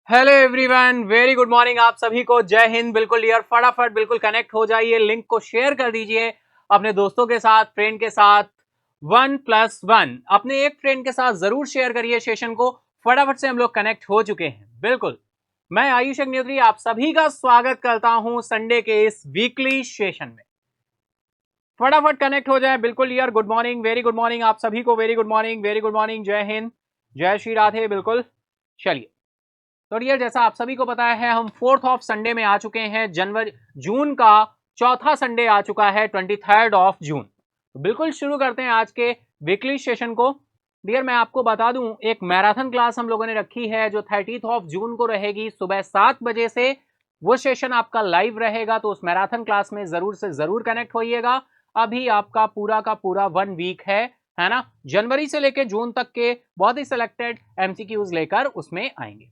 Hello everyone, very good morning आप सभी को। जय हिंद। बिल्कुल यार, फटाफट बिल्कुल कनेक्ट हो जाइए, लिंक को शेयर कर दीजिए अपने दोस्तों के साथ, फ्रेंड के साथ। 1+1 अपने एक फ्रेंड के साथ जरूर शेयर करिए सेशन को। फटाफट से हम लोग कनेक्ट हो चुके हैं। बिल्कुल, मैं आयुष अग्निहोत्री आप सभी का स्वागत करता हूं संडे के इस वीकली सेशन में। फटाफट कनेक्ट हो जाए। बिल्कुल यार, good morning, very good morning आप सभी को। Very good morning, very good morning. जय हिंद, जय श्री राधे। बिल्कुल, चलिए। तो डियर, जैसा आप सभी को पता है, हम 4th ऑफ संडे में आ चुके हैं। जून का चौथा संडे आ चुका है, 23rd ऑफ जून। तो बिल्कुल शुरू करते हैं आज के वीकली सेशन को। डियर, मैं आपको बता दूं, एक मैराथन क्लास हम लोगों ने रखी है जो 30th ऑफ जून को रहेगी सुबह 7 बजे से। वो सेशन आपका लाइव रहेगा, तो उस मैराथन क्लास में जरूर से जरूर कनेक्ट होइएगा। अभी आपका पूरा का पूरा 1 वीक है ना। जनवरी से लेकर जून तक के बहुत ही सिलेक्टेड एमसीक्यूज लेकर उसमें आएंगे।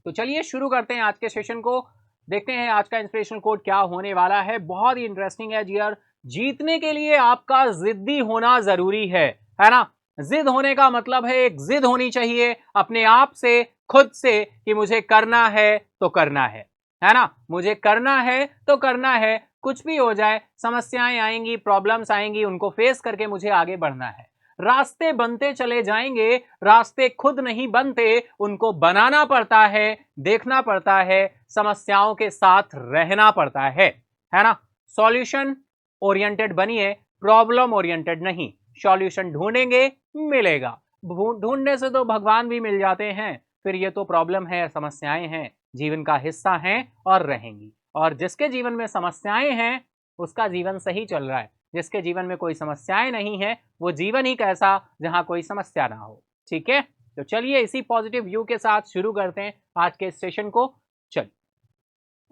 तो चलिए शुरू करते हैं आज के सेशन को। देखते हैं आज का इंस्पिरेशनल कोड क्या होने वाला है। बहुत ही इंटरेस्टिंग है यार। जीतने के लिए आपका जिद्दी होना जरूरी है ना। जिद होने का मतलब है, एक जिद होनी चाहिए अपने आप से, खुद से, कि मुझे करना है तो करना है ना। मुझे करना है तो करना है, कुछ भी हो जाए, समस्याएं आएंगी, प्रॉब्लम्स आएंगी, उनको फेस करके मुझे आगे बढ़ना है। रास्ते बनते चले जाएंगे, रास्ते खुद नहीं बनते, उनको बनाना पड़ता है, देखना पड़ता है, समस्याओं के साथ रहना पड़ता है ना। सॉल्यूशन ओरिएंटेड बनिए, प्रॉब्लम ओरिएंटेड नहीं। सॉल्यूशन ढूंढेंगे, मिलेगा। ढूंढने से तो भगवान भी मिल जाते हैं। फिर ये तो प्रॉब्लम है, समस्याएं हैं, जीवन का हिस्सा हैं और रहेंगी। और जिसके जीवन में समस्याएं हैं उसका जीवन सही चल रहा है। जिसके जीवन में कोई समस्याएं नहीं है, वो जीवन ही कैसा जहां कोई समस्या ना हो। ठीक है, तो चलिए इसी पॉजिटिव व्यू के साथ शुरू करते हैं आज के सेशन को। चलिए,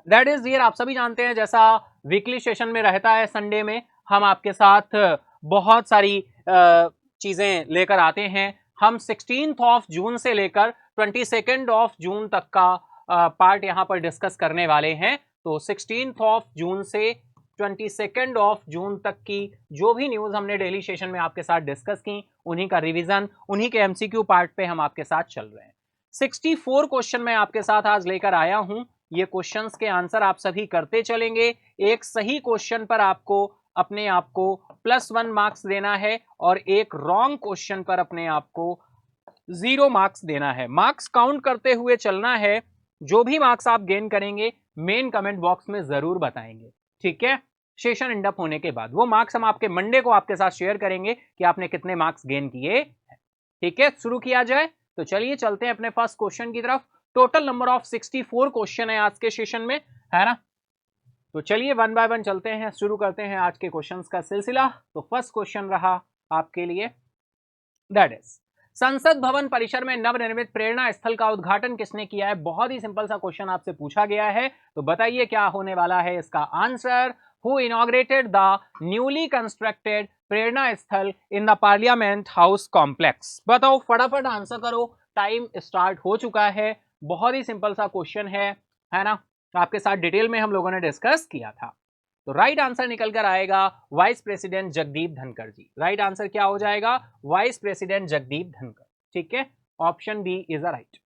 दैट इज डियर, आप सभी जानते हैं जैसा वीकली सेशन में रहता है, संडे में हम आपके साथ बहुत सारी चीजें लेकर आते हैं। हम 16th ऑफ जून से लेकर 22nd ऑफ जून तक का पार्ट यहाँ पर डिस्कस करने वाले हैं। तो 16th ऑफ जून से 22nd ऑफ जून तक की जो भी न्यूज हमने डेली सेशन में आपके साथ डिस्कस की, उन्हीं का रिवीजन, उन्हीं के एमसीक्यू पार्ट पे हम आपके साथ चल रहे हैं। 64 क्वेश्चन मैं आपके साथ आज लेकर आया हूं। ये क्वेश्चंस के आंसर आप सभी करते चलेंगे। एक सही क्वेश्चन पर आपको अपने आप को +1 मार्क्स देना है और एक रॉन्ग क्वेश्चन पर अपने आप को 0 मार्क्स देना है। मार्क्स काउंट करते हुए चलना है। जो भी मार्क्स आप गेन करेंगे मेन कमेंट बॉक्स में जरूर बताएंगे। ठीक है, सेशन एंड अप होने के बाद वो मार्क्स हम आपके मंडे को आपके साथ शेयर करेंगे कि आपने कितने मार्क्स गेन किए। ठीक है, शुरू किया जाए। तो चलिए चलते हैं अपने फर्स्ट क्वेश्चन की तरफ। टोटल नंबर ऑफ 64 क्वेश्चन है आज के सेशन में, है ना। तो चलिए 1 बाय 1 चलते हैं, शुरू करते हैं आज के क्वेश्चंस का सिलसिला। तो फर्स्ट क्वेश्चन रहा आपके लिए, दैट इज संसद भवन परिसर में नवनिर्मित प्रेरणा स्थल का उद्घाटन किसने किया है। बहुत ही सिंपल सा क्वेश्चन आपसे पूछा गया है, तो बताइए क्या होने वाला है इसका answer. Who inaugurated the newly constructed Prerna Sthal in the parliament house complex. बताओ, फटाफट आंसर करो, टाइम स्टार्ट हो चुका है। बहुत ही सिंपल सा क्वेश्चन है ना। आपके साथ डिटेल में हम लोगों ने डिस्कस किया था। तो राइट आंसर निकल कर आएगा vice president Jagdeep Dhankhar ji. Right answer क्या हो जाएगा, वाइस प्रेसिडेंट जगदीप धनखड़। ठीक है, option B is a right.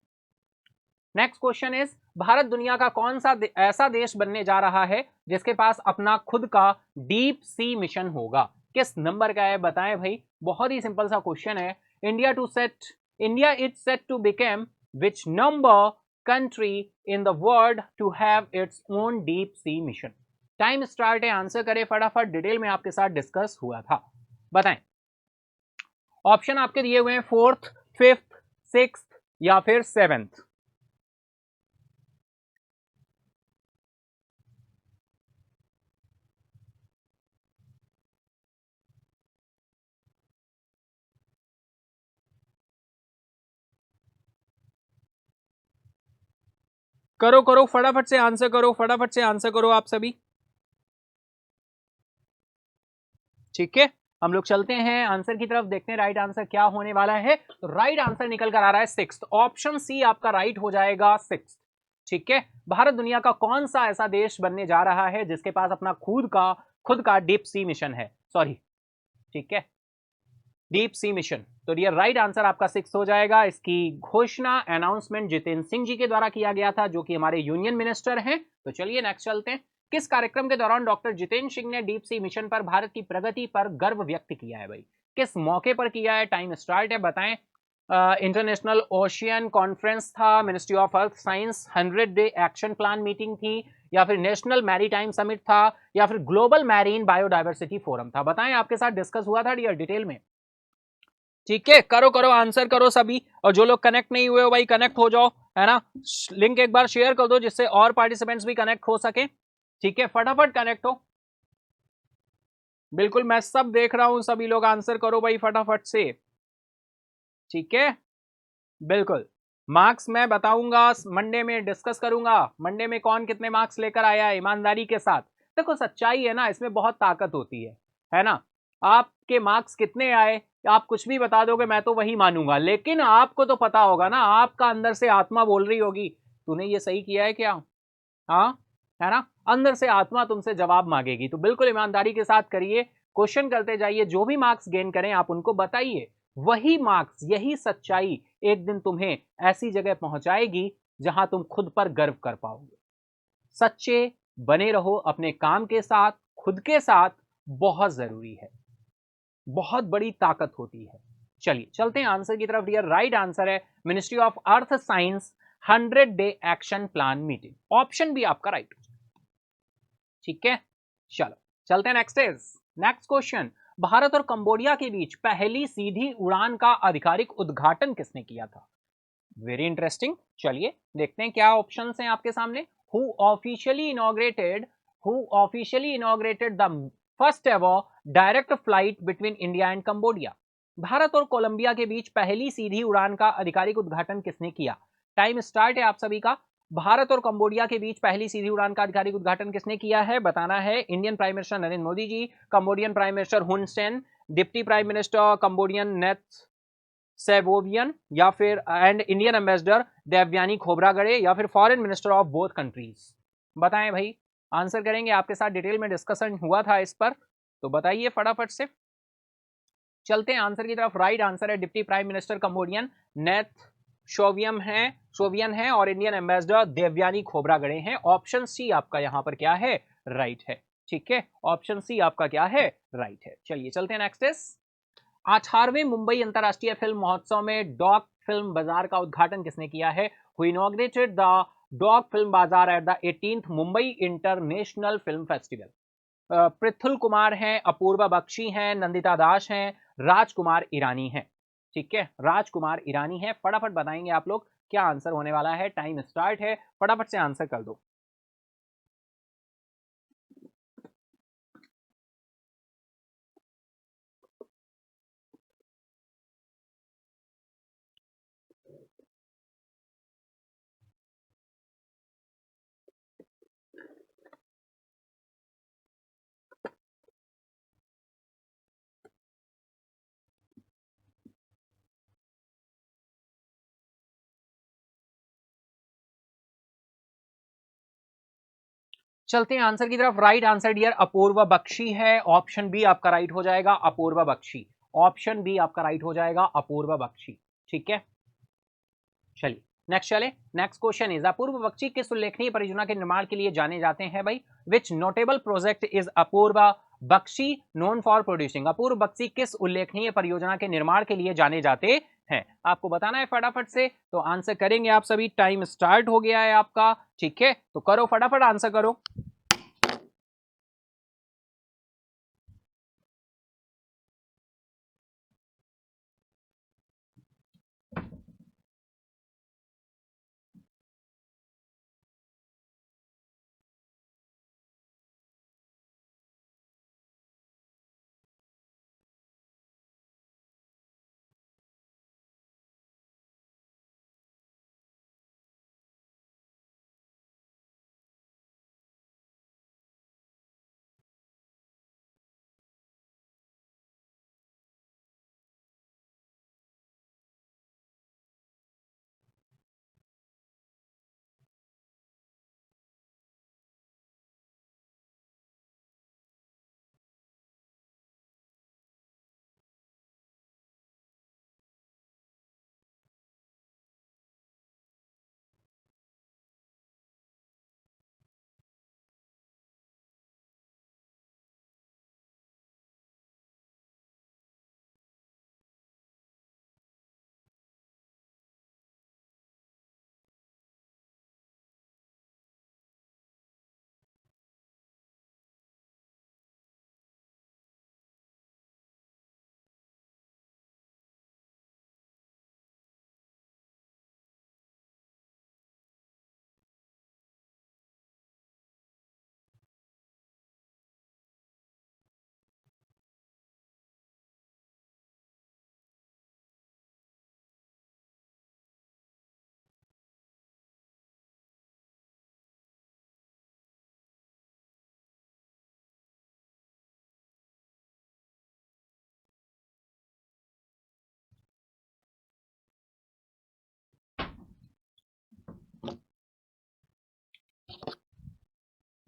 Next question is, Bharat दुनिया का कौन सा ऐसा देश बनने जा रहा है जिसके पास अपना खुद का डीप सी मिशन होगा। किस नंबर का है बताएं भाई। बहुत ही सिंपल सा क्वेश्चन है। India is set to become which number country in the world to have its own deep sea mission. Time start है, आंसर करें फटाफट, डिटेल में आपके साथ डिस्कस हुआ था, बताएं। ऑप्शन आपके दिए हुए हैं 4th, 5th, 6th या फिर 7th। करो करो, फटाफट से आंसर करो, फटाफट से आंसर करो आप सभी। ठीक है, हम लोग चलते हैं आंसर की तरफ, देखते हैं राइट आंसर क्या होने वाला है। तो राइट आंसर निकल कर आ रहा है सिक्स्थ, ऑप्शन सी आपका राइट हो जाएगा सिक्स्थ। ठीक है, भारत दुनिया का कौन सा ऐसा देश बनने जा रहा है जिसके पास अपना खुद का डीप सी मिशन है, सॉरी, ठीक है, डीप सी मिशन। तो डियर राइट आंसर आपका सिक्स हो जाएगा। इसकी घोषणा अनाउंसमेंट जितेंद्र सिंह जी के द्वारा किया गया था, जो कि हमारे यूनियन मिनिस्टर हैं। तो चलिए नेक्स्ट चलते हैं। किस कार्यक्रम के दौरान डॉक्टर जितेंद्र सिंह ने डीप सी मिशन पर भारत की प्रगति पर गर्व व्यक्त किया है भाई? किस मौके पर किया है? टाइम स्टार्ट है, बताएं। इंटरनेशनल ओशियन कॉन्फ्रेंस था, ministry of earth science 100 day action plan meeting थी, या फिर नेशनल मैरीटाइम समिट था, या फिर ग्लोबल मैरीन बायोडाइवर्सिटी फोरम था? बताएं, आपके साथ डिस्कस हुआ था डियर डिटेल में। ठीक है, करो करो आंसर करो सभी, और जो लोग कनेक्ट नहीं हुए हो भाई कनेक्ट हो जाओ, है ना। लिंक एक बार शेयर कर दो जिससे और पार्टिसिपेंट्स भी कनेक्ट हो सके। ठीक है, फटाफट कनेक्ट हो। बिल्कुल, मैं सब देख रहा हूं, सभी लोग आंसर करो भाई फटाफट से। ठीक है, बिल्कुल। मार्क्स मैं बताऊंगा, मंडे में डिस्कस करूंगा, मंडे में कौन कितने मार्क्स लेकर आया है ईमानदारी के साथ। देखो सच्चाई है ना, इसमें बहुत ताकत होती है ना। आपके मार्क्स कितने आए, आप कुछ भी बता दोगे मैं तो वही मानूंगा, लेकिन आपको तो पता होगा ना, आपका अंदर से आत्मा बोल रही होगी तूने ये सही किया है क्या, हाँ, है ना। अंदर से आत्मा तुमसे जवाब मांगेगी, तो बिल्कुल ईमानदारी के साथ करिए, क्वेश्चन करते जाइए, जो भी मार्क्स गेन करें आप उनको बताइए। वही मार्क्स, यही सच्चाई एक दिन तुम्हें ऐसी जगह पहुंचाएगी जहां तुम खुद पर गर्व कर पाओगे। सच्चे बने रहो अपने काम के साथ, खुद के साथ, बहुत जरूरी है, बहुत बड़ी ताकत होती है। चलिए चलते हैं आंसर की तरफ। डियर राइट आंसर है ministry of earth science 100 day action plan meeting, option भी आपका राइट। ठीक है, चलो चलते हैं नेक्स्ट क्वेश्चन। भारत और कंबोडिया के बीच पहली सीधी उड़ान का आधिकारिक उद्घाटन किसने किया था? वेरी इंटरेस्टिंग, चलिए देखते हैं क्या ऑप्शंस हैं आपके सामने। Who officially inaugurated who officially inaugurated the first ever direct flight between India and Cambodia? Bharat और कोलंबिया के बीच पहली सीधी उड़ान का आधिकारिक उद्घाटन किसने किया? टाइम स्टार्ट है आप सभी का। भारत और कंबोडिया के बीच पहली सीधी उड़ान का आधिकारिक उद्घाटन किसने किया है? बताना है। Indian prime minister Narendra Modi ji, Cambodian prime minister Hun Sen, deputy prime minister Cambodian Neth Savoeun, या फिर and Indian ambassador Devyani Khobragade, या फिर foreign minister of both countries? बताएं भाई, आंसर करेंगे, आपके साथ डिटेल में डिस्कशन हुआ था इस पर, तो बताइए फटाफट से। चलते हैं आंसर की तरफ। राइट आंसर है डिप्टी प्राइम मिनिस्टर कंबोडियन नेथ शोवियन है और इंडियन एम्बेसडर देवयानी खोबरागड़े हैं। ऑप्शन सी आपका यहां पर क्या है? राइट है। ठीक है, ऑप्शन सी आपका क्या है? राइट है। चलिए चलते हैं नेक्स्ट इज 18वें मुंबई अंतरराष्ट्रीय फिल्म महोत्सव में डॉक फिल्म बाजार का उद्घाटन किसने किया है? Who inaugurated the doc film bazaar at the 18th Mumbai international film festival? Prithul Kumar हैं, अपूर्वा बख्शी हैं, नंदिता दास हैं, राजकुमार ईरानी हैं। ठीक है, राजकुमार ईरानी है। फटाफट बताएंगे आप लोग क्या आंसर होने वाला है, टाइम स्टार्ट है, फटाफट से आंसर कर दो। चलते हैं आंसर की तरफ। Right answer dear Apoorva Bakshi है, ऑप्शन बी आपका राइट हो जाएगा, अपूर्वा बख्शी। ऑप्शन बी आपका राइट हो जाएगा, अपूर्वा बख्शी। ठीक है, चलिए नेक्स्ट चले। Next question is Apurva Bakshi किस उल्लेखनीय परियोजना के निर्माण के लिए जाने जाते हैं भाई? Which notable project is Apurva Bakshi known for producing? Apurv Bakshi किस उल्लेखनीय परियोजना के निर्माण के लिए जाने जाते हैं? आपको बताना है फटाफट से, तो आंसर करेंगे आप सभी। टाइम स्टार्ट हो गया है आपका। ठीक है, तो करो फटाफट आंसर करो।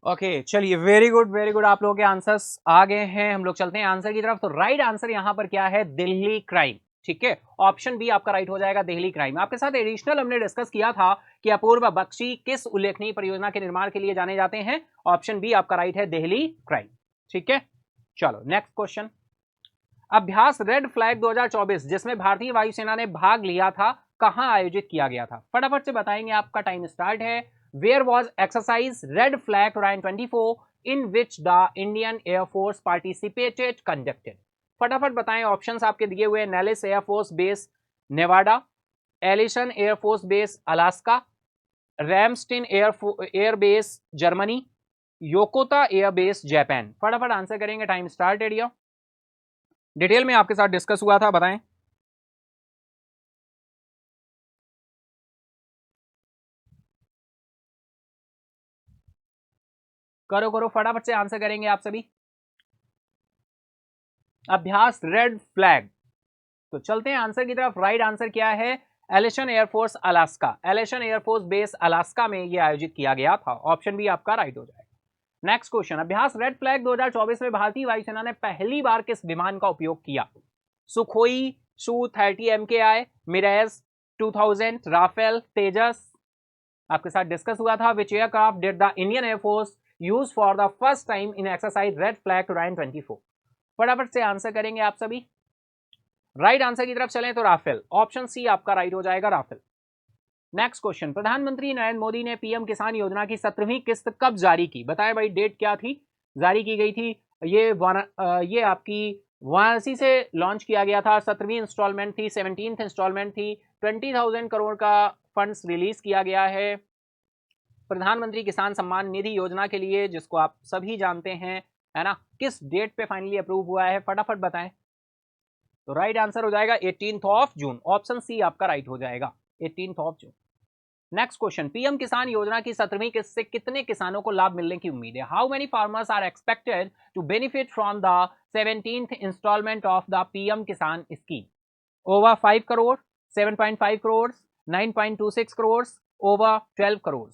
ओके चलिए, वेरी गुड, आप लोगों के आंसर्स आ गए हैं। हम लोग चलते हैं आंसर की तरफ। तो राइट आंसर यहां पर क्या है? दिल्ली क्राइम। ठीक है, ऑप्शन बी आपका राइट हो जाएगा, दिल्ली क्राइम। आपके साथ एडिशनल हमने डिस्कस किया था कि अपूर्व बख्शी किस उल्लेखनीय परियोजना के निर्माण के लिए जाने जाते हैं। ऑप्शन बी आपका राइट है, दिल्ली क्राइम। ठीक है, चलो नेक्स्ट क्वेश्चन। अभ्यास रेड फ्लैग 2024 जिसमें भारतीय वायुसेना ने भाग लिया था, कहां आयोजित किया गया था? फटाफट से बताएंगे, आपका टाइम स्टार्ट है। Where was exercise red flag 2024 in which the Indian air force participated conducted? फटाफट बताएं, ऑप्शंस आपके दिए हुए। Nellis air force base Nevada, Eielson air force base Alaska, Ramstein airbase Germany, Yokota airbase Japan. फटाफट आंसर करेंगे, टाइम स्टार्ट एरिया। डिटेल में आपके साथ डिस्कस हुआ था, बताएं। करो करो, फटाफट से आंसर करेंगे आप सभी। अभ्यास रेड फ्लैग। तो चलते हैं आंसर की तरफ। राइट आंसर क्या है? Eielson air force Alaska. Eielson air force base Alaska में यह आयोजित किया गया था। ऑप्शन बी आपका राइट हो जाएगा। Next question. अभ्यास रेड फ्लैग 2024 में भारतीय वायुसेना ने पहली बार किस विमान का उपयोग किया? Sukhoi Su-30 MKI, Mirage 2000, Rafale, Tejas. आपके साथ डिस्कस हुआ था। Which aircraft did the Indian air force use for the first time in exercise red flag 2024? फटाफट से आंसर करेंगे आप सभी। राइट आंसर की तरफ चलें तो राफेल। ऑप्शन सी आपका राइट हो जाएगा, राफेल। Next question. प्रधानमंत्री नरेंद्र मोदी ने पीएम किसान योजना की 17वीं किस्त कब जारी की? बताएं भाई, डेट क्या थी जारी की गई थी? ये आपकी वाराणसी से लॉन्च किया गया था। 17वीं इंस्टॉलमेंट थी, 17th इंस्टॉलमेंट थी। 20,000 करोड़ का फंड्स रिलीज किया गया है प्रधानमंत्री किसान सम्मान निधि योजना के लिए, जिसको आप सभी जानते हैं, है ना। किस डेट पे फाइनली अप्रूव हुआ है? फटाफट बताएं। तो राइट आंसर हो जाएगा 18 जून। ऑप्शन सी आपका राइट हो जाएगा, 18 जून। Next question. पीएम किसान योजना की 17वीं किस्त से कितने किसानों को लाभ मिलने की उम्मीद है? How many farmers are expected to benefit from the 17th instalment of the PM Kisan scheme? Over 5 crore, 7.5 crore, 9.26 crore, over 12 crore?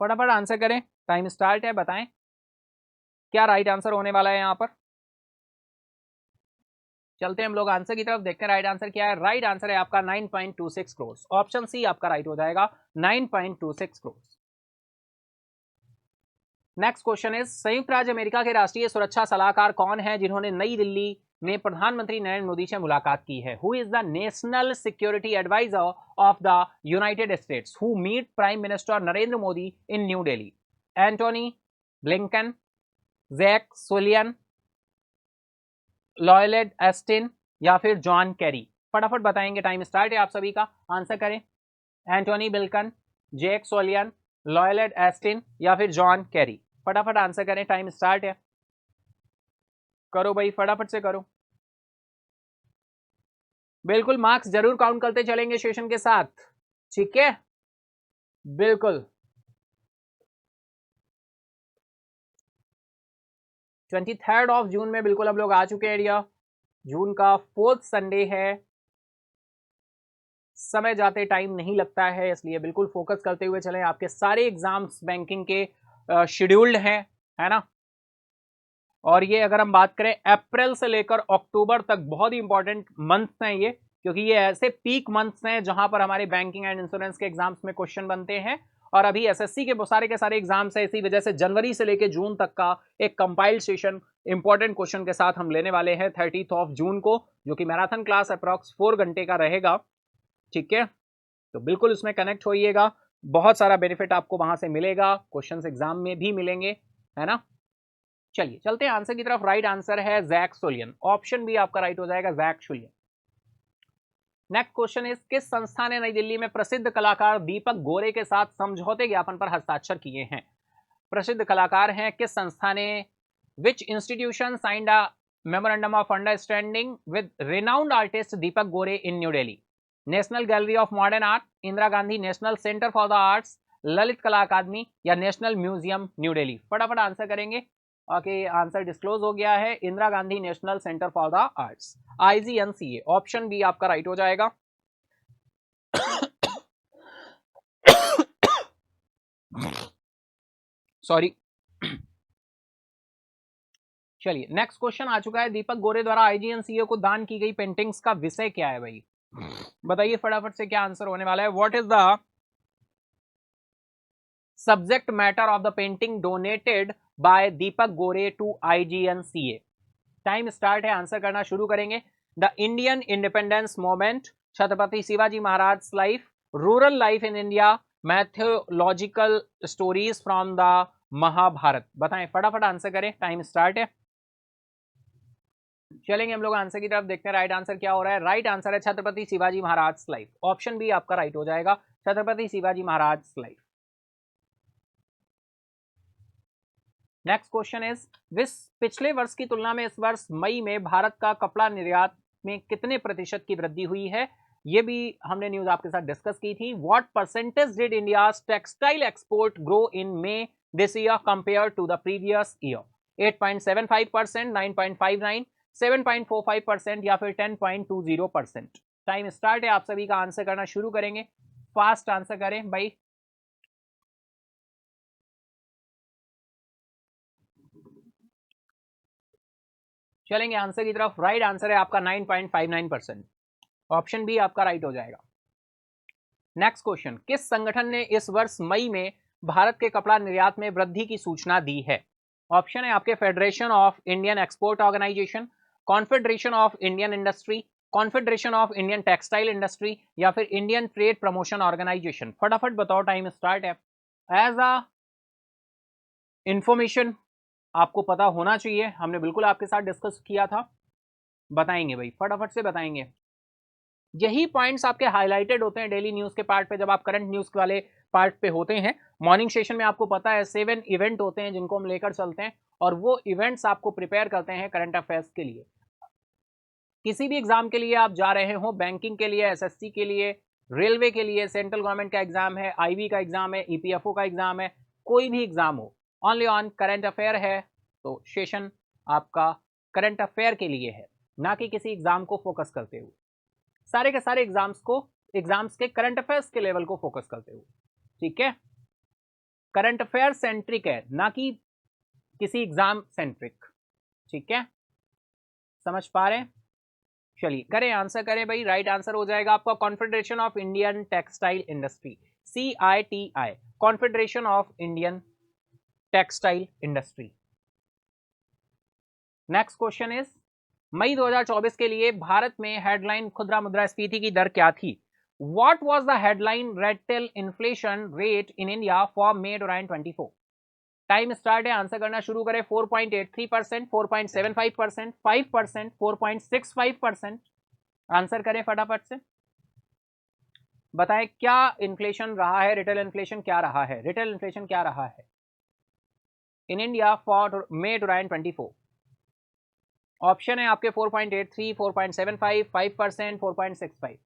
फटाफट आंसर करें, टाइम स्टार्ट है, बताएं क्या राइट आंसर होने वाला है यहां पर। चलते हैं हम लोग आंसर की तरफ, देखते हैं राइट आंसर क्या है। राइट आंसर है आपका 9.26 करोड़। ऑप्शन सी आपका राइट हो जाएगा, 9.26 करोड़। नेक्स्ट क्वेश्चन इज, संयुक्त राज्य अमेरिका के राष्ट्रीय सुरक्षा सलाहकार कौन है जिन्होंने नई दिल्ली में प्रधानमंत्री नरेंद्र मोदी से मुलाकात की है? Who is the national security adviser of the United States who meet prime minister Narendra Modi in New Delhi? Antony Blinken, Jake Sullivan, Lloyd Austin, या फिर जॉन कैरी? फटाफट बताएंगे, टाइम स्टार्ट है आप सभी का, आंसर करें। Antony Blinken, Jack सोलियन, Lloyd Austin, या फिर जॉन कैरी? फटाफट आंसर करें, टाइम स्टार्ट है। करो भाई, फटाफट से करो। बिल्कुल, मार्क्स जरूर काउंट करते चलेंगे सेशन के साथ, ठीक है, बिल्कुल। 23 जून में बिल्कुल हम लोग आ चुके हैं। एरिया जून का 4th संडे है, समय जाते टाइम नहीं लगता है, इसलिए बिल्कुल फोकस करते हुए चलें। आपके सारे एग्जाम्स बैंकिंग के शेड्यूल्ड हैं, है ना। और ये अगर हम बात करें अप्रैल से लेकर अक्टूबर तक, बहुत ही इंपॉर्टेंट मंथ्स हैं ये, क्योंकि ये ऐसे पीक मंथ्स हैं जहां पर हमारे बैंकिंग एंड इंश्योरेंस के एग्जाम्स में क्वेश्चन बनते हैं। और अभी एसएससी के सारे एग्जाम्स है, इसी वजह से जनवरी से लेकर जून तक का एक कंपाइल्ड सेशन इंपॉर्टेंट क्वेश्चन के साथ हम लेने वाले हैं 30 जून को, जो कि मैराथन क्लास अप्रॉक्स 4 घंटे का रहेगा, ठीक है। तो बिल्कुल उसमें कनेक्ट होइएगा, बहुत सारा बेनिफिट आपको वहां से मिलेगा, क्वेश्चंस एग्जाम में भी मिलेंगे, है ना। चलिए चलते हैं आंसर की तरफ। राइट आंसर है जैक सोलियन। ऑप्शन बी आपका राइट हो जाएगा, जैक सोलियन। नेक्स्ट क्वेश्चन इज, किस संस्था ने नई दिल्ली में प्रसिद्ध कलाकार दीपक गोरे के साथ समझौते ज्ञापन पर हस्ताक्षर किए हैं? प्रसिद्ध कलाकार हैं, किस संस्था ने? Which institution signed a memorandum of understanding with renowned artist Deepak Gore in New Delhi? National gallery of modern art, Indira Gandhi national centre for the arts, Lalit Kala Akademi, या नेशनल म्यूजियम न्यू दिल्ली? फटाफट आंसर करेंगे। ओके, आंसर डिस्क्लोज हो गया है, Indira Gandhi national centre for the arts, IGNCA। Option B आपका right हो जाएगा। Sorry, चलिए नेक्स्ट क्वेश्चन आ चुका है। दीपक गोरे द्वारा आईजीएनसीए को दान की गई पेंटिंग्स का विषय क्या है भाई? बताइए फटाफट से क्या आंसर होने वाला है। What is the subject matter of the painting donated by Deepak Gore to IGNCA? Time start है, आंसर करना शुरू करेंगे। The Indian independence movement, Chhatrapati Shivaji Maharaj life, rural life in India, mythological stories from the Mahabharata. बताएं फटाफट आंसर करें, टाइम स्टार्ट है। चलेंगे हम लोग आंसर की तरफ, देखते हैं राइट आंसर क्या हो रहा है। राइट आंसर है Chhatrapati Shivaji Maharaj life. Option B आपका राइट हो जाएगा, Chhatrapati Shivaji Maharaj life. Next question is पिछले वर्ष की तुलना में इस वर्ष मई में भारत का कपड़ा निर्यात में कितने प्रतिशत की वृद्धि हुई है? ये भी हमने न्यूज आपके साथ डिस्कस की थी। What percentage did India textile export grow in May this year compare to the previous year? 8.75%, 9.59, 7.45% या फिर 10.20%? टाइम स्टार्ट है, आप सभी का आंसर करना शुरू करेंगे। फास्ट आंसर करें भाई। चलेंगे आंसर की तरफ। राइट आंसर है आपका 9.59%। ऑप्शन बी आपका राइट हो जाएगा। नेक्स्ट क्वेश्चन, किस संगठन ने इस वर्ष मई में भारत के कपड़ा निर्यात में वृद्धि की सूचना दी है? ऑप्शन है आपके federation of Indian export organisation, confederation of Indian industry, confederation of Indian textile industry या फिर इंडियन ट्रेड प्रमोशन ऑर्गेनाइजेशन। फटाफट बताओ, टाइम स्टार्ट है। एज अ इंफॉर्मेशन आपको पता होना चाहिए, हमने बिल्कुल आपके साथ डिस्कस किया था। बताएंगे भाई, फटाफट से बताएंगे। यही पॉइंट्स आपके हाईलाइटेड होते हैं डेली न्यूज के पार्ट पे, जब आप करंट न्यूज वाले पार्ट पे होते हैं। मॉर्निंग सेशन में आपको पता है 7 इवेंट होते हैं जिनको हम लेकर चलते हैं, और वो इवेंट्स आपको प्रिपेयर करते हैं करंट अफेयर्स के लिए। किसी भी एग्जाम के लिए आप जा रहे हो, बैंकिंग के लिए, एसएससी के लिए, रेलवे के लिए, सेंट्रल गवर्नमेंट का एग्जाम है, आईबी का एग्जाम है, ईपीएफओ का एग्जाम है, कोई भी एग्जाम हो, ओनली ऑन करंट अफेयर है। तो सेशन आपका करंट अफेयर के लिए है, ना कि किसी एग्जाम को फोकस करते हुए। सारे के सारे एग्जाम्स के करंट अफेयर्स के लेवल को फोकस करते हुए, ठीक है। करंट अफेयर सेंट्रिक है, ना कि किसी एग्जाम सेंट्रिक, ठीक है। समझ पा रहे हैं? चलिए करें, आंसर करें भाई। राइट आंसर हो जाएगा आपका confederation of Indian textile industry, CITI, confederation of Indian textile industry. Next question is, May 2024 के लिए भारत में हेडलाइन खुदरा मुद्रास्फीति की दर क्या थी? What was the headline retail inflation rate in India for May 2024? Time start है, आंसर करना शुरू करें। 4.83%, 4.75%, 5%, 4.65%। आंसर करें फटाफट से, बताएं क्या इन्फ्लेशन रहा है, रिटेल इन्फ्लेशन क्या रहा है, रिटेल इन्फ्लेशन क्या रहा है in India for May 2024? Option है आपके 4.83, 4.75, 5%, 4.65।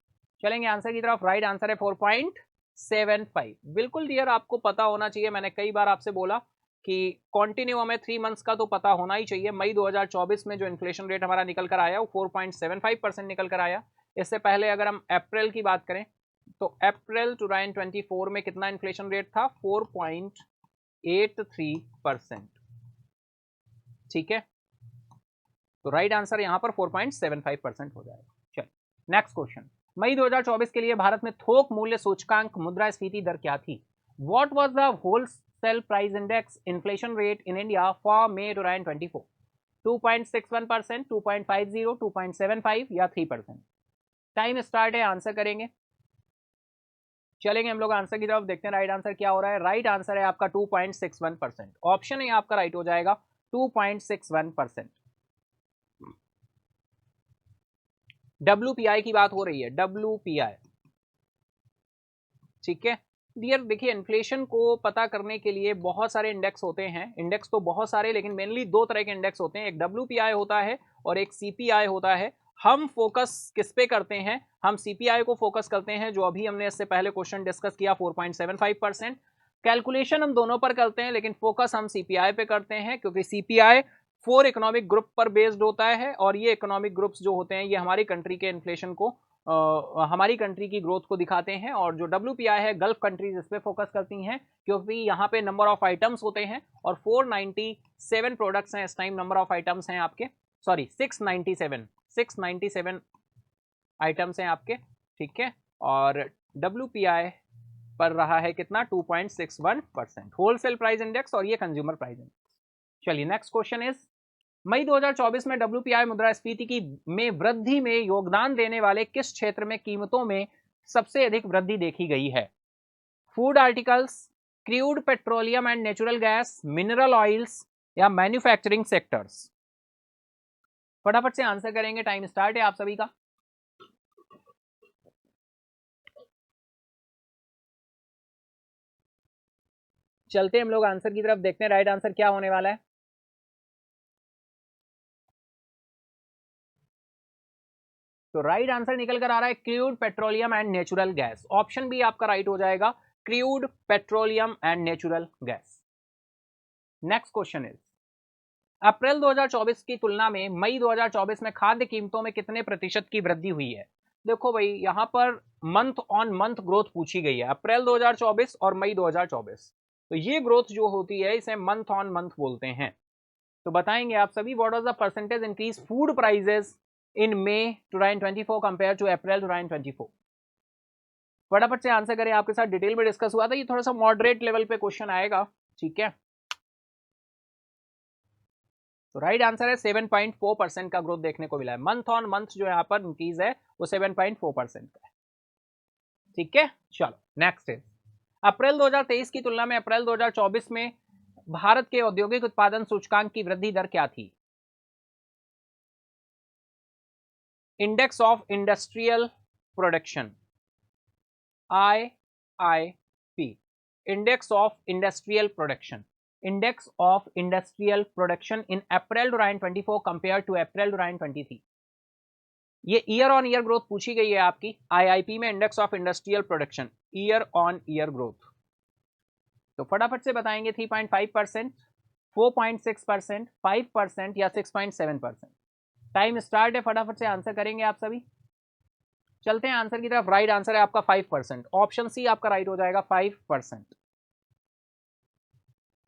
चलेंगे आंसर की तरफ। राइट आंसर है 4.75। बिल्कुल डियर, आपको पता होना चाहिए। मैंने कई बार आपसे बोला कि कंटिन्यू हमें 3 मंथ्स का तो पता होना ही चाहिए। मई 2024 में जो इन्फ्लेशन रेट हमारा निकल कर आया वो 4.75% निकल कर आया। इससे पहले अगर हम अप्रैल की बात करें तो अप्रैल 2024 में कितना इन्फ्लेशन रेट था? 4.83%, ठीक है। तो राइट आंसर यहां पर 4.75% हो जाएगा। चलिए नेक्स्ट क्वेश्चन, मई 2024 के लिए भारत में थोक मूल्य सूचकांक मुद्रास्फीति दर क्या थी? What was the wholesale price index inflation rate in India for May 2024? 2.61%, 2.50, 2.75 या 3%? टाइम स्टार्ट है, आंसर करेंगे। चलेंगे हम लोग आंसर की तरफ, देखते हैं राइट आंसर क्या हो रहा है। राइट आंसर है आपका 2.61%। ऑप्शन है आपका राइट हो जाएगा 2.61%। WPI की बात हो रही है, WPI, ठीक है डियर। देखिए इन्फ्लेशन को पता करने के लिए बहुत सारे इंडेक्स होते हैं। इंडेक्स तो बहुत सारे, लेकिन मेनली 2 तरह के इंडेक्स होते हैं, एक WPI होता है और एक CPI होता है। हम फोकस किस पे करते हैं? हम CPI को फोकस करते हैं, जो अभी हमने इससे पहले क्वेश्चन डिस्कस किया, 4.75%। कैलकुलेशन हम दोनों पर करते हैं, लेकिन फोकस हम CPI पे करते हैं, क्योंकि CPI 4 इकोनॉमिक ग्रुप पर बेस्ड होता है, और ये इकोनॉमिक ग्रुप्स जो होते हैं ये हमारी कंट्री के इन्फ्लेशन को हमारी कंट्री की ग्रोथ को दिखाते हैं, और जो WPI है गल्फ कंट्रीज इस पे फोकस करती हैं, क्योंकि यहाँ पे नंबर ऑफ आइटम्स होते हैं और 497 प्रोडक्ट्स हैं इस टाइम, नंबर ऑफ आइटम्स हैं आपके, सॉरी 697 आइटम्स हैं आपके, ठीक है। और WPI पर रहा है कितना, 2.61%, होलसेल प्राइस इंडेक्स, और ये कंज्यूमर प्राइस इंडेक्स। चलिए नेक्स्ट क्वेश्चन इज, मई 2024 में WPI मुद्रास्फीति की में वृद्धि में योगदान देने वाले किस क्षेत्र में कीमतों में सबसे अधिक वृद्धि देखी गई है? Food articles, crude petroleum and natural gas, mineral oils, या मैन्युफैक्चरिंग सेक्टर्स? फटाफट से आंसर करेंगे, टाइम स्टार्ट है आप सभी का। चलते हम लोग आंसर की तरफ, देखते हैं राइट आंसर क्या होने वाला है। तो राइट आंसर निकल कर आ रहा है crude petroleum and natural gas. Option B आपका राइट हो जाएगा, crude petroleum and natural gas. Next question is, April 2024 की तुलना में मई 2024 में खाद्य कीमतों में कितने प्रतिशत की वृद्धि हुई है? देखो भाई, यहां per month on month growth पूछी गई है, अप्रैल 2024 और मई 2024, तो ये ग्रोथ जो होती है इसे मंथ ऑन मंथ बोलते हैं। तो बताएंगे आप सभी, what was the percentage increase food prices in May 2024 compare to April 2024? फटाफट से आंसर करें, आपके साथ डिटेल में डिस्कस हुआ था, ये थोड़ा सा मॉडरेट लेवल पे क्वेश्चन आएगा, ठीक है। तो राइट आंसर है 7.4% का ग्रोथ देखने को मिला है, मंथ ऑन मंथ जो यहाँ पर इंक्रीज है वो 7.4% का है, ठीक है। चलो नेक्स्ट है, अप्रैल 2023 की तुलना में अप्रैल 2024 में भारत के औद्योगिक उत्पादन सूचकांक की वृद्धि दर क्या थी? Index of industrial production, IIP, index of industrial production, index of industrial production in April 2024 compare to April 2023। ये ईयर ऑन ईयर ग्रोथ पूछी गई है आपकी IIP में, index of industrial production year on year growth. तो फटाफट से बताएंगे, 3.5%, 4.6%, 5% या 6.7%? टाइम स्टार्ट है, फटाफट से आंसर करेंगे आप सभी। चलते हैं आंसर की तरफ, राइट आंसर है आपका 5%, ऑप्शन सी आपका राइट हो जाएगा 5%।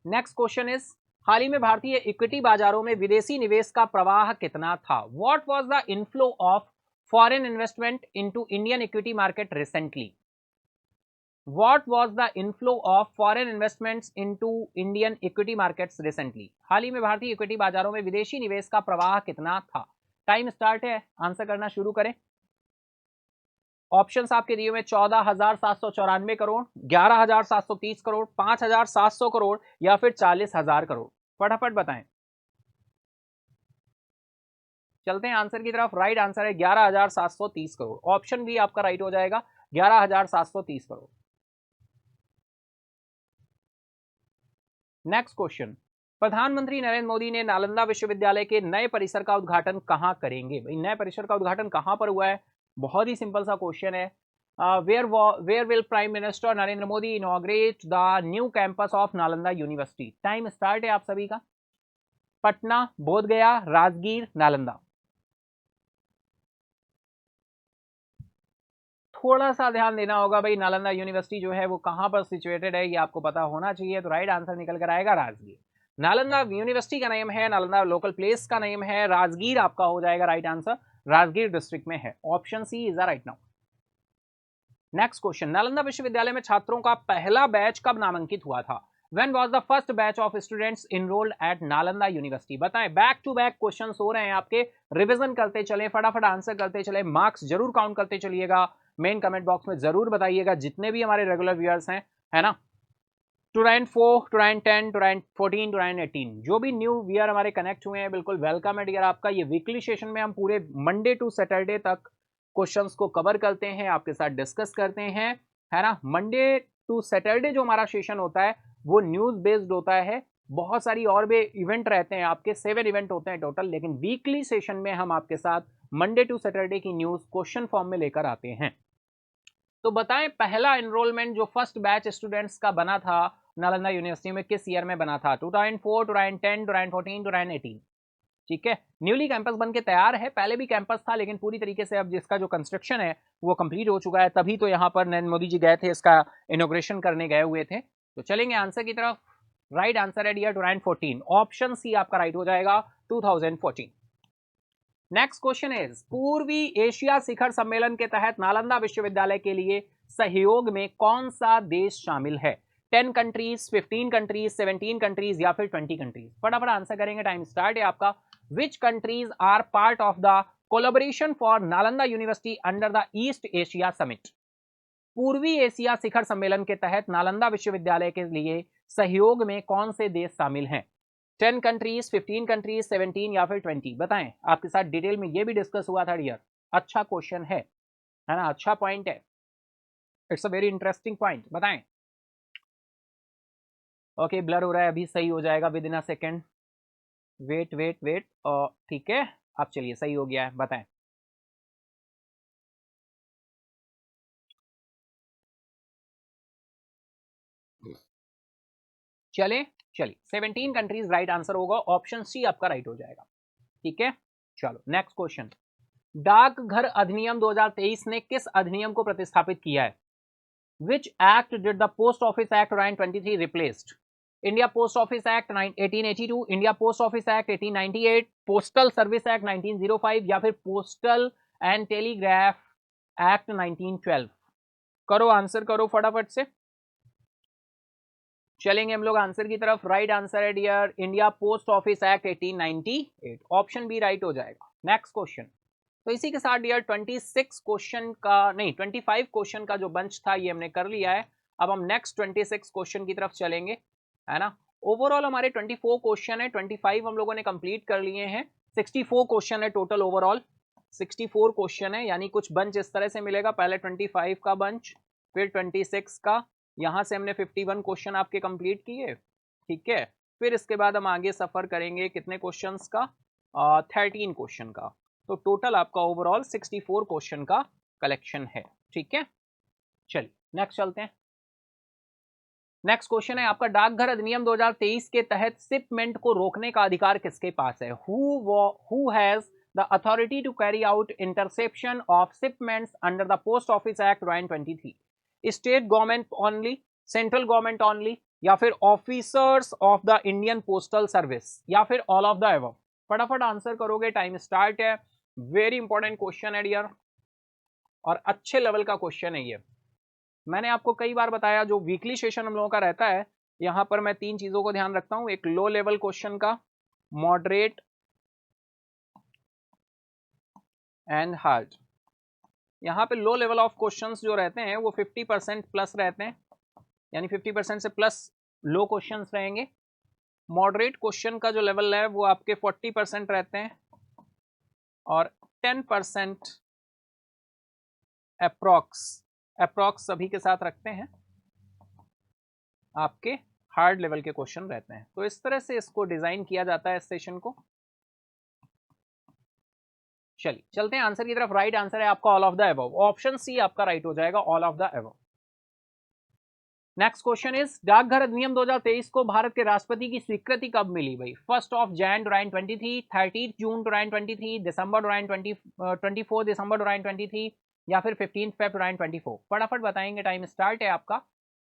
नेक्स्ट क्वेश्चन इज, हाल ही में भारतीय इक्विटी बाजारों में विदेशी निवेश का प्रवाह कितना था? What was the inflow of foreign investment into Indian equity market recently? What was the inflow of foreign investments into Indian equity markets recently? हाल ही में भारतीय इक्विटी बाजारों में विदेशी निवेश का प्रवाह कितना था? टाइम स्टार्ट है, आंसर करना शुरू करें। ऑप्शंस आपके दिए हुए 14,794 करोड़, 11,730 करोड़, 5,700 करोड़, या फिर 40,000 करोड़? फटाफट बताएं। चलते हैं आंसर की तरफ, राइट आंसर है 11,730 करोड़, ऑप्शन बी आपका राइट हो जाएगा, 11,730 करोड़। नेक्स्ट क्वेश्चन, प्रधानमंत्री नरेंद्र मोदी ने नालंदा विश्वविद्यालय के नए परिसर का उद्घाटन कहां करेंगे? भाई नए परिसर का उद्घाटन कहां पर हुआ है? बहुत ही सिंपल सा क्वेश्चन है, where will prime minister Narendra Modi inaugurate the new campus of Nalanda university? Time start है आप सभी का, पटना, बोधगया, राजगीर, नालंदा? थोड़ा सा ध्यान देना होगा भाई, नालंदा यूनिवर्सिटी जो है वो कहां पर सिचुएटेड है ये आपको पता होना चाहिए। तो राइट आंसर निकल कर आएगा राजगीर। नालंदा यूनिवर्सिटी का नेम है, नालंदा लोकल प्लेस का नेम है, राजगीर आपका हो जाएगा राइट आंसर, राजगीर डिस्ट्रिक्ट में है, option C is the right now. Next question, Nalanda विश्वविद्यालय में छात्रों का पहला बैच कब नामांकित हुआ था? When was the first batch of students enrolled at Nalanda university? बताएं, बैक टू बैक क्वेश्चंस हो रहे हैं आपके, रिवीजन करते चले, फटाफट आंसर करते चले, मार्क्स जरूर काउंट करते चलिएगा। मेन कमेंट बॉक्स में जरूर बताइएगा जितने भी हमारे रेगुलर व्यूअर्स हैं, है ना, to rank 4, to rank 10, to rank 14, to rank 18, जो भी न्यू व्यूअर हमारे कनेक्ट हुए हैं, बिल्कुल वेलकम है डियर आपका। ये वीकली सेशन में हम पूरे मंडे टू सैटरडे तक क्वेश्चंस को कवर करते हैं, आपके साथ डिस्कस करते हैं, है ना। मंडे टू सैटरडे जो हमारा सेशन होता है वो न्यूज बेस्ड होता है, बहुत सारी और भी इवेंट रहते हैं आपके, 7 इवेंट होते हैं टोटल, लेकिन वीकली सेशन में हम आपके साथ मंडे टू सैटरडे की न्यूज क्वेश्चन फॉर्म में लेकर आते हैं। तो बताएं, पहला एनरोलमेंट जो फर्स्ट बैच स्टूडेंट्स का बना था नालंदा यूनिवर्सिटी में किस ईयर में बना था? 2004, 2010, 2014, 2018? ठीक है, न्यूली कैंपस बन के तैयार है, पहले भी कैंपस था लेकिन पूरी तरीके से अब जिसका जो कंस्ट्रक्शन है वो कंप्लीट हो चुका है, तभी तो यहाँ पर नरेंद्र मोदी जी गए थे, इसका इनोग्रेशन करने गए हुए थे। तो चलेंगे आंसर की तरफ। राइट आंसर है डियर 2014, ऑप्शन सी आपका राइट हो जाएगा 2014। नेक्स्ट क्वेश्चन इज, पूर्वी एशिया शिखर सम्मेलन के तहत नालंदा विश्वविद्यालय के लिए सहयोग में कौन सा देश शामिल है? 10 कंट्रीज, 15 कंट्रीज, 17 कंट्रीज या फिर 20 कंट्रीज? फटाफट आंसर करेंगे, टाइम स्टार्ट है आपका। Which countries are part of the collaboration for Nalanda university under the East Asia summit? पूर्वी एशिया शिखर सम्मेलन के तहत नालंदा विश्वविद्यालय के लिए सहयोग में कौन से देश शामिल हैं? 10 कंट्रीज, 15 कंट्रीज, 17 या फिर 20? बताएं, आपके साथ डिटेल में ये भी डिस्कस हुआ था डियर। अच्छा क्वेश्चन है ना, अच्छा पॉइंट है, it's a very interesting point. बताएं। ओके, ब्लर हो रहा है, अभी सही हो जाएगा within a second. Wait wait wait, ठीक है, अब चलिए सही हो गया है, बताएं। चले चलिए, 17 कंट्रीज राइट आंसर होगा, ऑप्शन सी आपका राइट हो जाएगा। ठीक है, चलो नेक्स्ट क्वेश्चन। डाकघर अधिनियम 2023 ने किस अधिनियम को प्रतिस्थापित किया है? Which act did the post office act 1923 replaced? India post office act 1882, India post office act 1898, postal service act 1905 या फिर पोस्टल एंड टेलीग्राफ एक्ट 1912? करो आंसर, करो फटाफट से। चलेंगे हम लोग आंसर की तरफ। राइट आंसर है dear India post office act 1898, option B right हो जाएगा। Next question. तो इसी के साथ डियर 26 क्वेश्चन का, नहीं 25 क्वेश्चन का जो बंच था ये हमने कर लिया है। अब हम नेक्स्ट 26 क्वेश्चन की तरफ चलेंगे, है ना। ओवरऑल हमारे 24 क्वेश्चन है, 25 हम लोगों ने कंप्लीट कर लिए हैं। 64 क्वेश्चन है टोटल, ओवरऑल 64 क्वेश्चन है, यानी कुछ बंच इस तरह से मिलेगा, पहले 25 का बंच, फिर 26 का, यहाँ से हमने 51 क्वेश्चन आपके कंप्लीट किए। ठीक है, फिर इसके बाद हम आगे सफर करेंगे कितने क्वेश्चंस का, 13 क्वेश्चन का। तो टोटल आपका ओवरऑल 64 क्वेश्चन का कलेक्शन है। ठीक है, चलिए नेक्स्ट चलते हैं। नेक्स्ट क्वेश्चन है आपका, डाकघर अधिनियम 2023 के तहत शिपमेंट को रोकने का अधिकार किसके पास है? Who has the authority to carry out interception of shipments under the post office act 1923? State government only, central government only, या फिर officers of the Indian postal service, या फिर ऑल ऑफ द अबव? फटाफट answer करोगे, time start है। Very important question है dear, और अच्छे लेवल का क्वेश्चन है ये। मैंने आपको कई बार बताया, जो वीकली सेशन हम लोगों का रहता है, यहां पर मैं 3 चीजों को ध्यान रखता हूं। एक लो लेवल क्वेश्चन का, मॉडरेट एंड हार्ड। यहाँ पे लो लेवल ऑफ क्वेश्चंस जो रहते हैं वो 50% प्लस रहते हैं, यानी 50% से प्लस लो क्वेश्चंस रहेंगे। मॉडरेट क्वेश्चन का जो लेवल है वो आपके 40% रहते हैं, और 10% अप्रॉक्स सभी के साथ रखते हैं, आपके हार्ड लेवल के क्वेश्चन रहते हैं। तो इस तरह से इसको डिजाइन किया जाता है इस सेशन को। चलिए चलते हैं आंसर की तरफ। राइट आंसर है आपका all of the above, option C आपका राइट हो जाएगा, all of the above. Next question is, डाकघर अधिनियम 2023 को भारत के राष्ट्रपति की स्वीकृति कब मिली भाई? 1 Jan 2023, 30 June 2023, दिसंबर 24 दिसंबर 2023, या फिर 15 Feb 2024? फटाफट बताएंगे, टाइम स्टार्ट है आपका।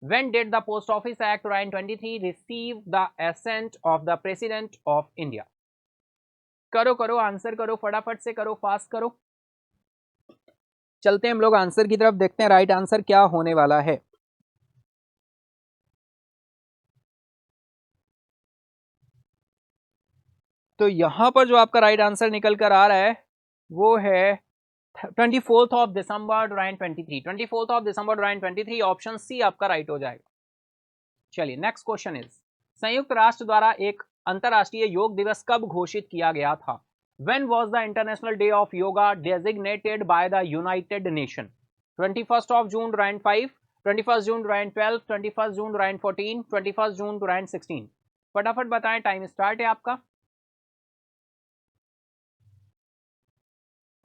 When did the Post Office Act 2023 receive the assent of the President of India? करो करो आंसर करो, फटाफट से करो, फास्ट करो। चलते हैं हम लोग आंसर की तरफ, देखते हैं राइट आंसर क्या होने वाला है। तो यहां पर जो आपका राइट आंसर निकल कर आ रहा है वो है 24 दिसंबर 2023, 24 दिसंबर 2023, ऑप्शन सी आपका राइट हो जाएगा। चलिए नेक्स्ट क्वेश्चन इज, संयुक्त राष्ट्र द्वारा एक अंतरराष्ट्रीय योग दिवस कब घोषित किया गया था? When was the International Day of Yoga designated by the United Nations? 21st June 2005, 21st June 2012, 21st June 2014, 21st June 2016? फटाफट बताएं, टाइम स्टार्ट है आपका।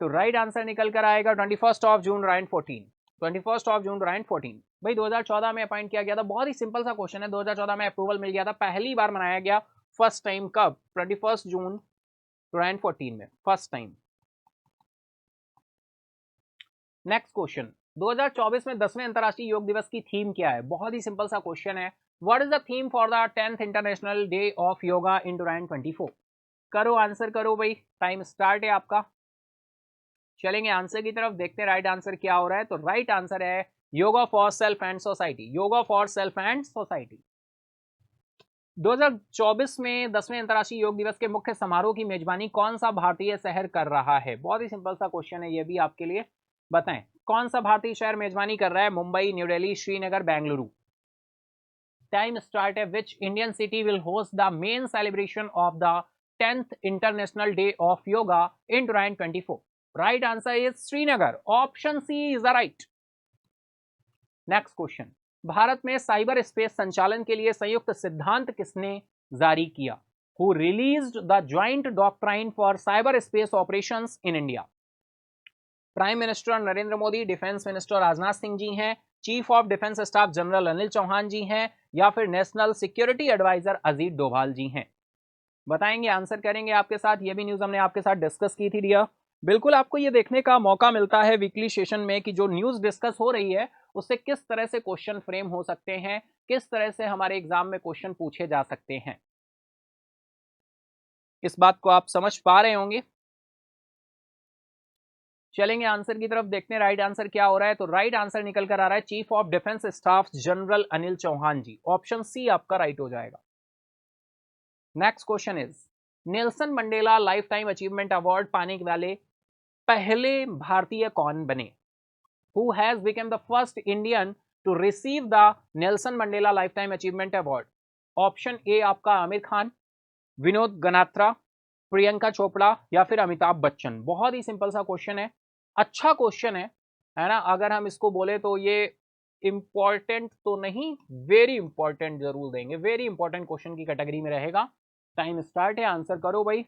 तो राइट आंसर निकल कर आएगा 21st June 2014, 21st June 2014। भाई 2014 में अपॉइंट किया गया था, बहुत ही सिंपल सा क्वेश्चन है। 2014 में अप्रूवल मिल गया था, पहली बार मनाया गया, फर्स्ट टाइम कब? 21 जून टू रैंक 14 में फर्स्ट टाइम। नेक्स्ट क्वेश्चन, 2024 में 10वें अंतर्राष्ट्रीय योग दिवस की थीम क्या है? बहुत ही सिंपल सा क्वेश्चन है। What is the theme for the 10th international day of yoga in 2024? करो आंसर करो भाई, टाइम स्टार्ट है आपका। चलेंगे आंसर की तरफ, देखते हैं राइट आंसर क्या हो रहा है। तो राइट आंसर है yoga for self and society. Yoga for self and society. 2024 में 10वें अंतर्राष्ट्रीय योग दिवस के मुख्य समारोह की मेजबानी कौन सा भारतीय शहर कर रहा है? बहुत ही सिंपल सा क्वेश्चन है ये भी आपके लिए। बताएं कौन सा भारतीय शहर मेजबानी कर रहा है? मुंबई, न्यू दिल्ली, श्रीनगर, बेंगलुरु। टाइम स्टार्ट है। Which Indian city will host the main celebration of the 10th international day of yoga in 2024? Right answer is Srinagar. Option C is the right. Next question, भारत में साइबर स्पेस संचालन के लिए संयुक्त सिद्धांत किसने जारी किया? Who released the joint doctrine for cyberspace operations in India? Prime minister Narendra Modi, defence minister Rajnath Singh ji हैं, chief of defence staff general Anil Chauhan ji हैं, या फिर national security adviser Ajit Doval ji हैं? बताएंगे, आंसर करेंगे आपके साथ। ये भी न्यूज हमने आपके साथ डिस्कस की थी डियर। बिल्कुल आपको ये देखने का मौका मिलता है वीकली सेशन में कि जो न्यूज डिस्कस हो रही है उससे किस तरह से क्वेश्चन फ्रेम हो सकते हैं, किस तरह से हमारे एग्जाम में क्वेश्चन पूछे जा सकते हैं। इस बात को आप समझ पा रहे होंगे। चलेंगे आंसर की तरफ, देखते हैं राइट आंसर क्या हो रहा है। तो राइट आंसर निकल कर आ रहा है chief of defence staff general Anil Chauhan ji. Option C आपका राइट हो जाएगा। Next question is, Nelson Mandela lifetime achievement award पाने वाले पहले भारतीय कौन बने? Who has become the first Indian to receive the Nelson Mandela Lifetime Achievement Award? Option A आपका आमिर खान, विनोद गनात्रा, प्रियंका चोपड़ा, या फिर अमिताभ बच्चन। बहुत ही सिंपल सा क्वेश्चन है, अच्छा क्वेश्चन है ना। अगर हम इसको बोले तो ये इंपॉर्टेंट तो नहीं, वेरी इंपॉर्टेंट जरूर देंगे, वेरी इंपॉर्टेंट क्वेश्चन की कैटेगरी में रहेगा। टाइम स्टार्ट है, आंसर करो भाई।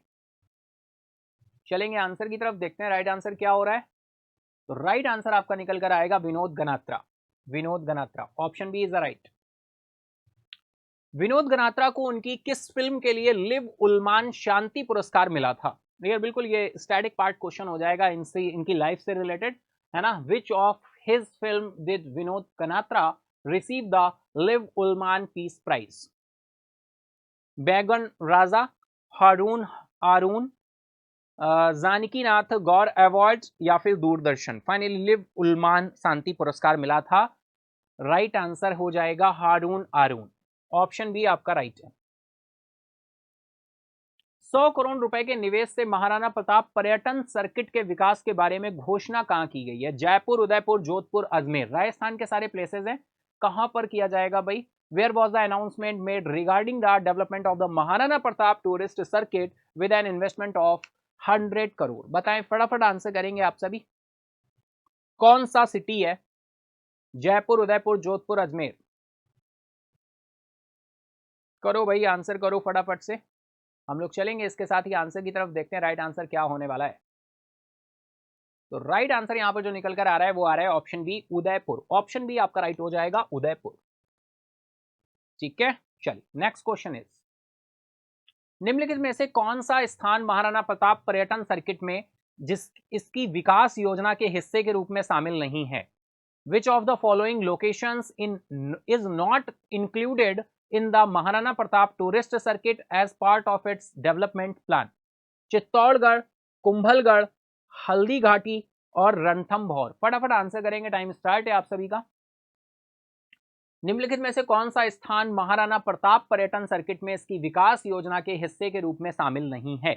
चलेंगे आंसर की तरफ, देखते हैं राइट आंसर क्या हो रहा है। तो राइट आंसर आपका निकल कर आएगा Vinod Ganatra. Vinod Ganatra, option B is the right. Vinod Ganatra को उनकी किस फिल्म के लिए लिव उलमान शांति पुरस्कार मिला था? ये बिल्कुल ये स्टैटिक पार्ट क्वेश्चन हो जाएगा, इनसे इनकी लाइफ से रिलेटेड है ना। Which of his film did Vinod Ganatra receive the Liv Ullmann peace prize? Baingan Raja, Haroon आरून, Janaki Nath Gaur award, या फिर दूरदर्शन? फाइनली लिव उलमान शांति पुरस्कार मिला था। राइट आंसर हो जाएगा हारून आरून। ऑप्शन बी आपका राइट है। 100 करोड़ रुपए के निवेश से महाराणा प्रताप पर्यटन सर्किट के विकास के बारे में घोषणा कहां की गई है? जयपुर, उदयपुर, जोधपुर, अजमेर। राजस्थान के सारे प्लेसेस हैं, कहां पर किया जाएगा भाई? Where was the announcement made regarding the development of the Maharana Pratap tourist circuit with an investment of 100 crore? बताएं, फटाफट आंसर करेंगे आप सभी। कौन सा सिटी है? जयपुर, उदयपुर, जोधपुर, अजमेर। करो भाई, आंसर करो फटाफट से। हम लोग चलेंगे इसके साथ ही आंसर की तरफ, देखते हैं राइट आंसर क्या होने वाला है। तो राइट आंसर यहां पर जो निकल कर आ रहा है वो आ रहा है option B Udaipur. Option B आपका राइट हो जाएगा, उदयपुर। ठीक है, चलिए नेक्स्ट क्वेश्चन इज, निम्नलिखित में से कौन सा स्थान महाराणा प्रताप पर्यटन सर्किट में जिस इसकी विकास योजना के हिस्से के रूप में शामिल नहीं है? Which of the following locations in is not included in the Maharana Pratap tourist circuit as part of its development plan? Chittorgarh, Kumbhalgarh, Haldi Ghati और रणथंभौर। फटाफट आंसर करेंगे, टाइम स्टार्ट है आप सभी का। निम्नलिखित में से कौन सा स्थान महाराणा प्रताप पर्यटन सर्किट में इसकी विकास योजना के हिस्से के रूप में शामिल नहीं है?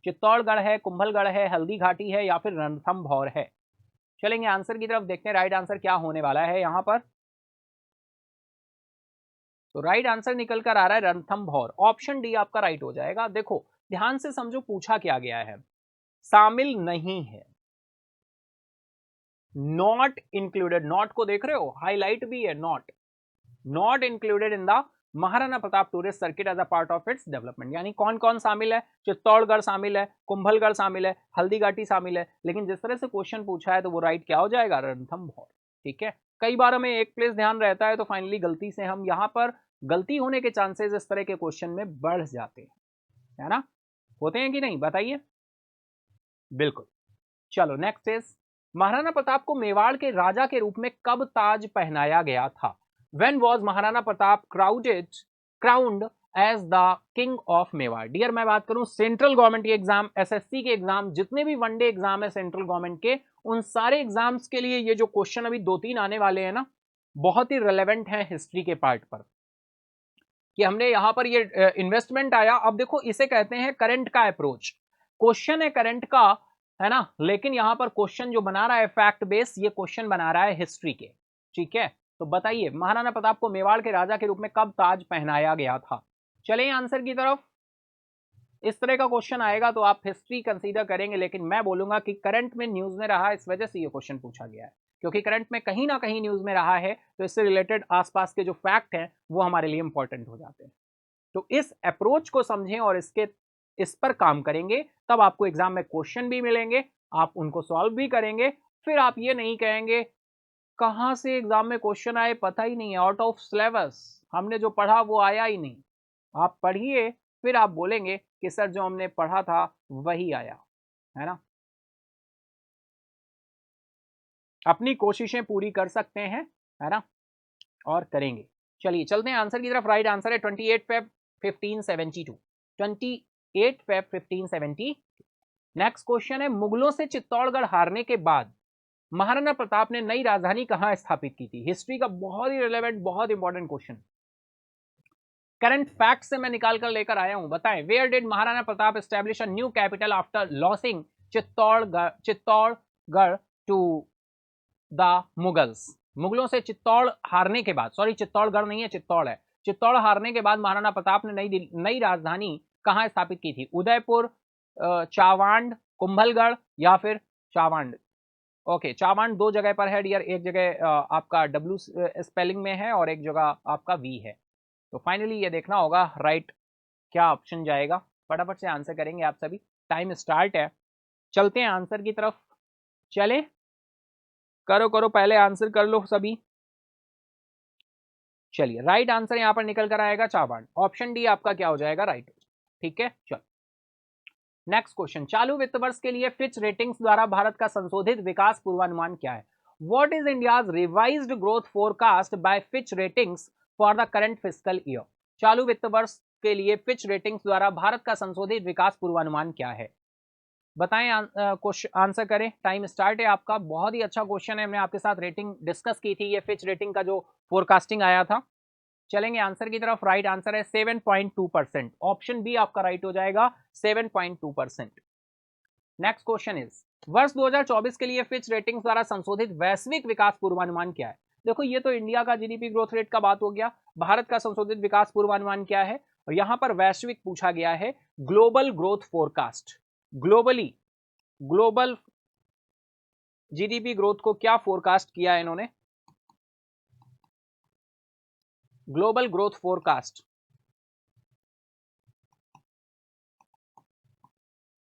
चित्तौड़गढ़ है, कुंभलगढ़ है, हल्दी घाटी है, या फिर रणथंभौर है? चलेंगे आंसर की तरफ, देखते हैं राइट आंसर क्या होने वाला है यहां पर। तो राइट आंसर निकल कर आ रहा है रणथंभौर। ऑप्शन डी आपका राइट हो जाएगा। देखो ध्यान से समझो, पूछा क्या गया है, शामिल नहीं है, नॉट इंक्लूडेड। नॉट को देख रहे हो, हाईलाइट भी है, not included in the Maharana Pratap tourist circuit as a part of its development. यानी कौन कौन शामिल है? चित्तौड़गढ़ शामिल है, कुंभलगढ़ शामिल है, हल्दी घाटी शामिल है, लेकिन जिस तरह से क्वेश्चन पूछा है तो वो राइट क्या हो जाएगा? रणथंभौर। ठीक है, कई बार हमें एक प्लेस ध्यान रहता है तो फाइनली गलती से हम यहां पर गलती होने के चांसेस इस तरह के क्वेश्चन में बढ़ जाते हैं, है ना। होते हैं कि नहीं, बताइए। बिल्कुल। चलो नेक्स्ट इज, महाराणा प्रताप को मेवाड़ के राजा के रूप में कब ताज पहनाया गया था? When was Maharana Pratap crowned as the king of Mewar? Dear, मैं बात करूं सेंट्रल गवर्नमेंट के एग्जाम, एसएससी के एग्जाम, जितने भी वनडे एग्जाम है सेंट्रल गवर्नमेंट के, उन सारे एग्जाम्स के लिए ये जो क्वेश्चन अभी 2-3 आने वाले हैं ना, बहुत ही रेलेवेंट है हिस्ट्री के पार्ट पर, कि हमने यहां पर ये इन्वेस्टमेंट आया। अब देखो, इसे कहते हैं करंट का अप्रोच। क्वेश्चन है करंट का, है ना, लेकिन यहां पर क्वेश्चन जो बना रहा है फैक्ट बेस, ये क्वेश्चन बना रहा है हिस्ट्री के। ठीक है, तो बताइए महाराणा प्रताप को मेवाड़ के राजा के रूप में कब ताज पहनाया गया था? चलिए आंसर की तरफ। इस तरह का क्वेश्चन आएगा तो आप हिस्ट्री कंसीडर करेंगे, लेकिन मैं बोलूंगा कि करंट में न्यूज में रहा, इस वजह से ये क्वेश्चन पूछा गया है, क्योंकि करंट में कहीं ना कहीं न्यूज में रहा है, तो इससे रिलेटेड आसपास के जो फैक्ट हैं वो हमारे लिए इंपॉर्टेंट हो जाते हैं। तो इस अप्रोच को समझें और इस पर काम करेंगे, तब आपको एग्जाम में क्वेश्चन भी मिलेंगे, आप उनको सॉल्व भी करेंगे। फिर आप ये नहीं कहेंगे कहां से एग्जाम में क्वेश्चन आए पता ही नहीं है, आउट ऑफ सिलेबस, हमने जो पढ़ा वो आया ही नहीं। आप पढ़िए, फिर आप बोलेंगे कि सर जो हमने पढ़ा था वही आया, है ना। अपनी कोशिशें पूरी कर सकते हैं, है ना, और करेंगे। चलिए चलते हैं आंसर की तरफ। राइट आंसर है 28 फेब 1572। 28 फेब 1570। नेक्स्ट क्वेश्चन है, मुगलों से चित्तौड़गढ़ हारने के बाद महाराणा प्रताप ने नई राजधानी कहां स्थापित की थी? हिस्ट्री का बहुत ही रिलेवेंट, बहुत इंपॉर्टेंट क्वेश्चन, करंट फैक्ट से मैं निकाल कर लेकर आया हूं। बताएं, where did Maharana Pratap establish a new capital after losing Chittorgarh to the Mughals? मुगलों से चित्तौड़ हारने के बाद, सॉरी चित्तौड़गढ़ नहीं है, चित्तौड़ है, चित्तौड़ हारने के बाद महाराणा प्रताप ने नई राजधानी कहां स्थापित की थी? उदयपुर, चावांड, कुंभलगढ़ या फिर चावांड? ओके, चावांड दो जगह पर है डियर, एक जगह आपका डब्ल्यू स्पेलिंग में है और एक जगह आपका वी है। तो फाइनली ये देखना होगा राइट क्या ऑप्शन जाएगा। फटाफट से आंसर करेंगे आप सभी, टाइम स्टार्ट है। चलते हैं आंसर की तरफ। चले, करो करो, पहले आंसर कर लो सभी। चलिए, राइट आंसर यहां पर निकल कर आएगा चावांड, ऑप्शन डी आपका क्या हो जाएगा, राइट। ठीक है, चलो नेक्स्ट क्वेश्चन, चालू वित्त वर्ष के लिए फिच रेटिंग्स द्वारा भारत का संशोधित विकास पूर्वानुमान क्या है? What is India's revised growth forecast by Fitch ratings for the current fiscal year? चालू वित्त वर्ष के लिए फिच रेटिंग्स द्वारा भारत का संशोधित विकास पूर्वानुमान क्या है? बताएं, आंसर करें, टाइम स्टार्ट है आपका। बहुत ही अच्छा क्वेश्चन है, हमने आपके साथ रेटिंग डिस्कस की थी, ये फिच रेटिंग का जो फोरकास्टिंग आया था। चलेंगे आंसर की तरफ। राइट आंसर है 7.2%, ऑप्शन बी आपका राइट हो जाएगा, 7.2%। नेक्स्ट क्वेश्चन इज, वर्ष 2024 के लिए फिच रेटिंग्स द्वारा संशोधित वैश्विक विकास पूर्वानुमान क्या है? देखो, ये तो इंडिया का जीडीपी ग्रोथ रेट का बात हो गया, भारत का संशोधित विकास पूर्वानुमान क्या है? और यहां पर वैश्विक पूछा गया है, global growth forecast. Global GDP growth को क्या फोरकास्ट किया है इन्होंने? Global growth forecast.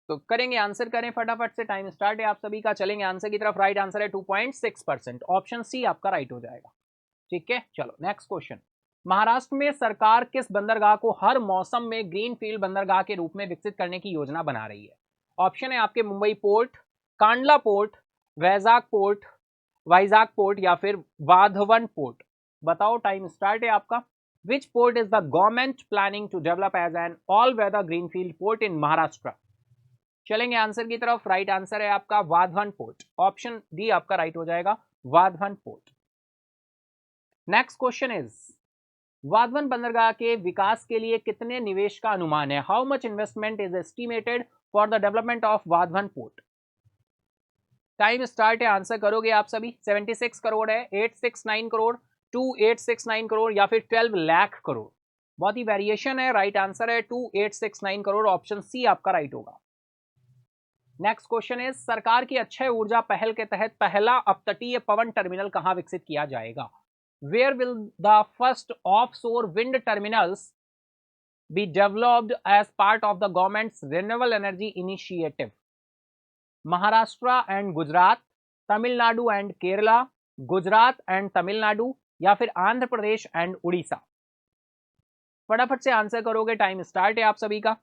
तो करेंगे, आंसर करें फटाफट से, टाइम स्टार्ट है आप सभी का। चलेंगे आंसर की तरफ। राइट आंसर है 2.6%, ऑप्शन सी आपका राइट हो जाएगा। ठीक है, चलो नेक्स्ट क्वेश्चन, महाराष्ट्र में सरकार किस बंदरगाह को हर मौसम में ग्रीनफील्ड बंदरगाह के रूप में विकसित करने की योजना बना रही है? ऑप्शन है आपके Mumbai port, Kandla port, Vizag port या फिर वाधवन पोर्ट। बताओ, टाइम स्टार्ट है आपका। Which port is the government planning to develop as an all weather greenfield port in Maharashtra? चलेंगे आंसर की तरफ। राइट आंसर है आपका वाधवन पोर्ट, ऑप्शन डी आपका राइट हो जाएगा, Vadhavan port. Next question is, Vadhavan बंदरगाह के विकास के लिए कितने निवेश का अनुमान है? How much investment is estimated for the development of Vadhavan port? Time start है, आंसर करोगे आप सभी। 76 करोड़ है, 869 करोड़, 2869 करोड़ या फिर 12 लाख करोड़? बहुत ही वेरिएशन है, राइट आंसर है 2869 करोड़, ऑप्शन सी आपका राइट होगा। नेक्स्ट क्वेश्चन इज, सरकार की अक्षय ऊर्जा पहल के तहत पहला अपतटीय पवन टर्मिनल कहां विकसित किया जाएगा? Where will the first offshore wind terminals be developed as part of the government's renewable energy initiative? Maharashtra and Gujarat, Tamil Nadu and Kerala, Gujarat and Tamil Nadu या फिर आंध्र प्रदेश एंड उड़ीसा? फटाफट से आंसर करोगे, टाइम स्टार्ट है आप सभी का।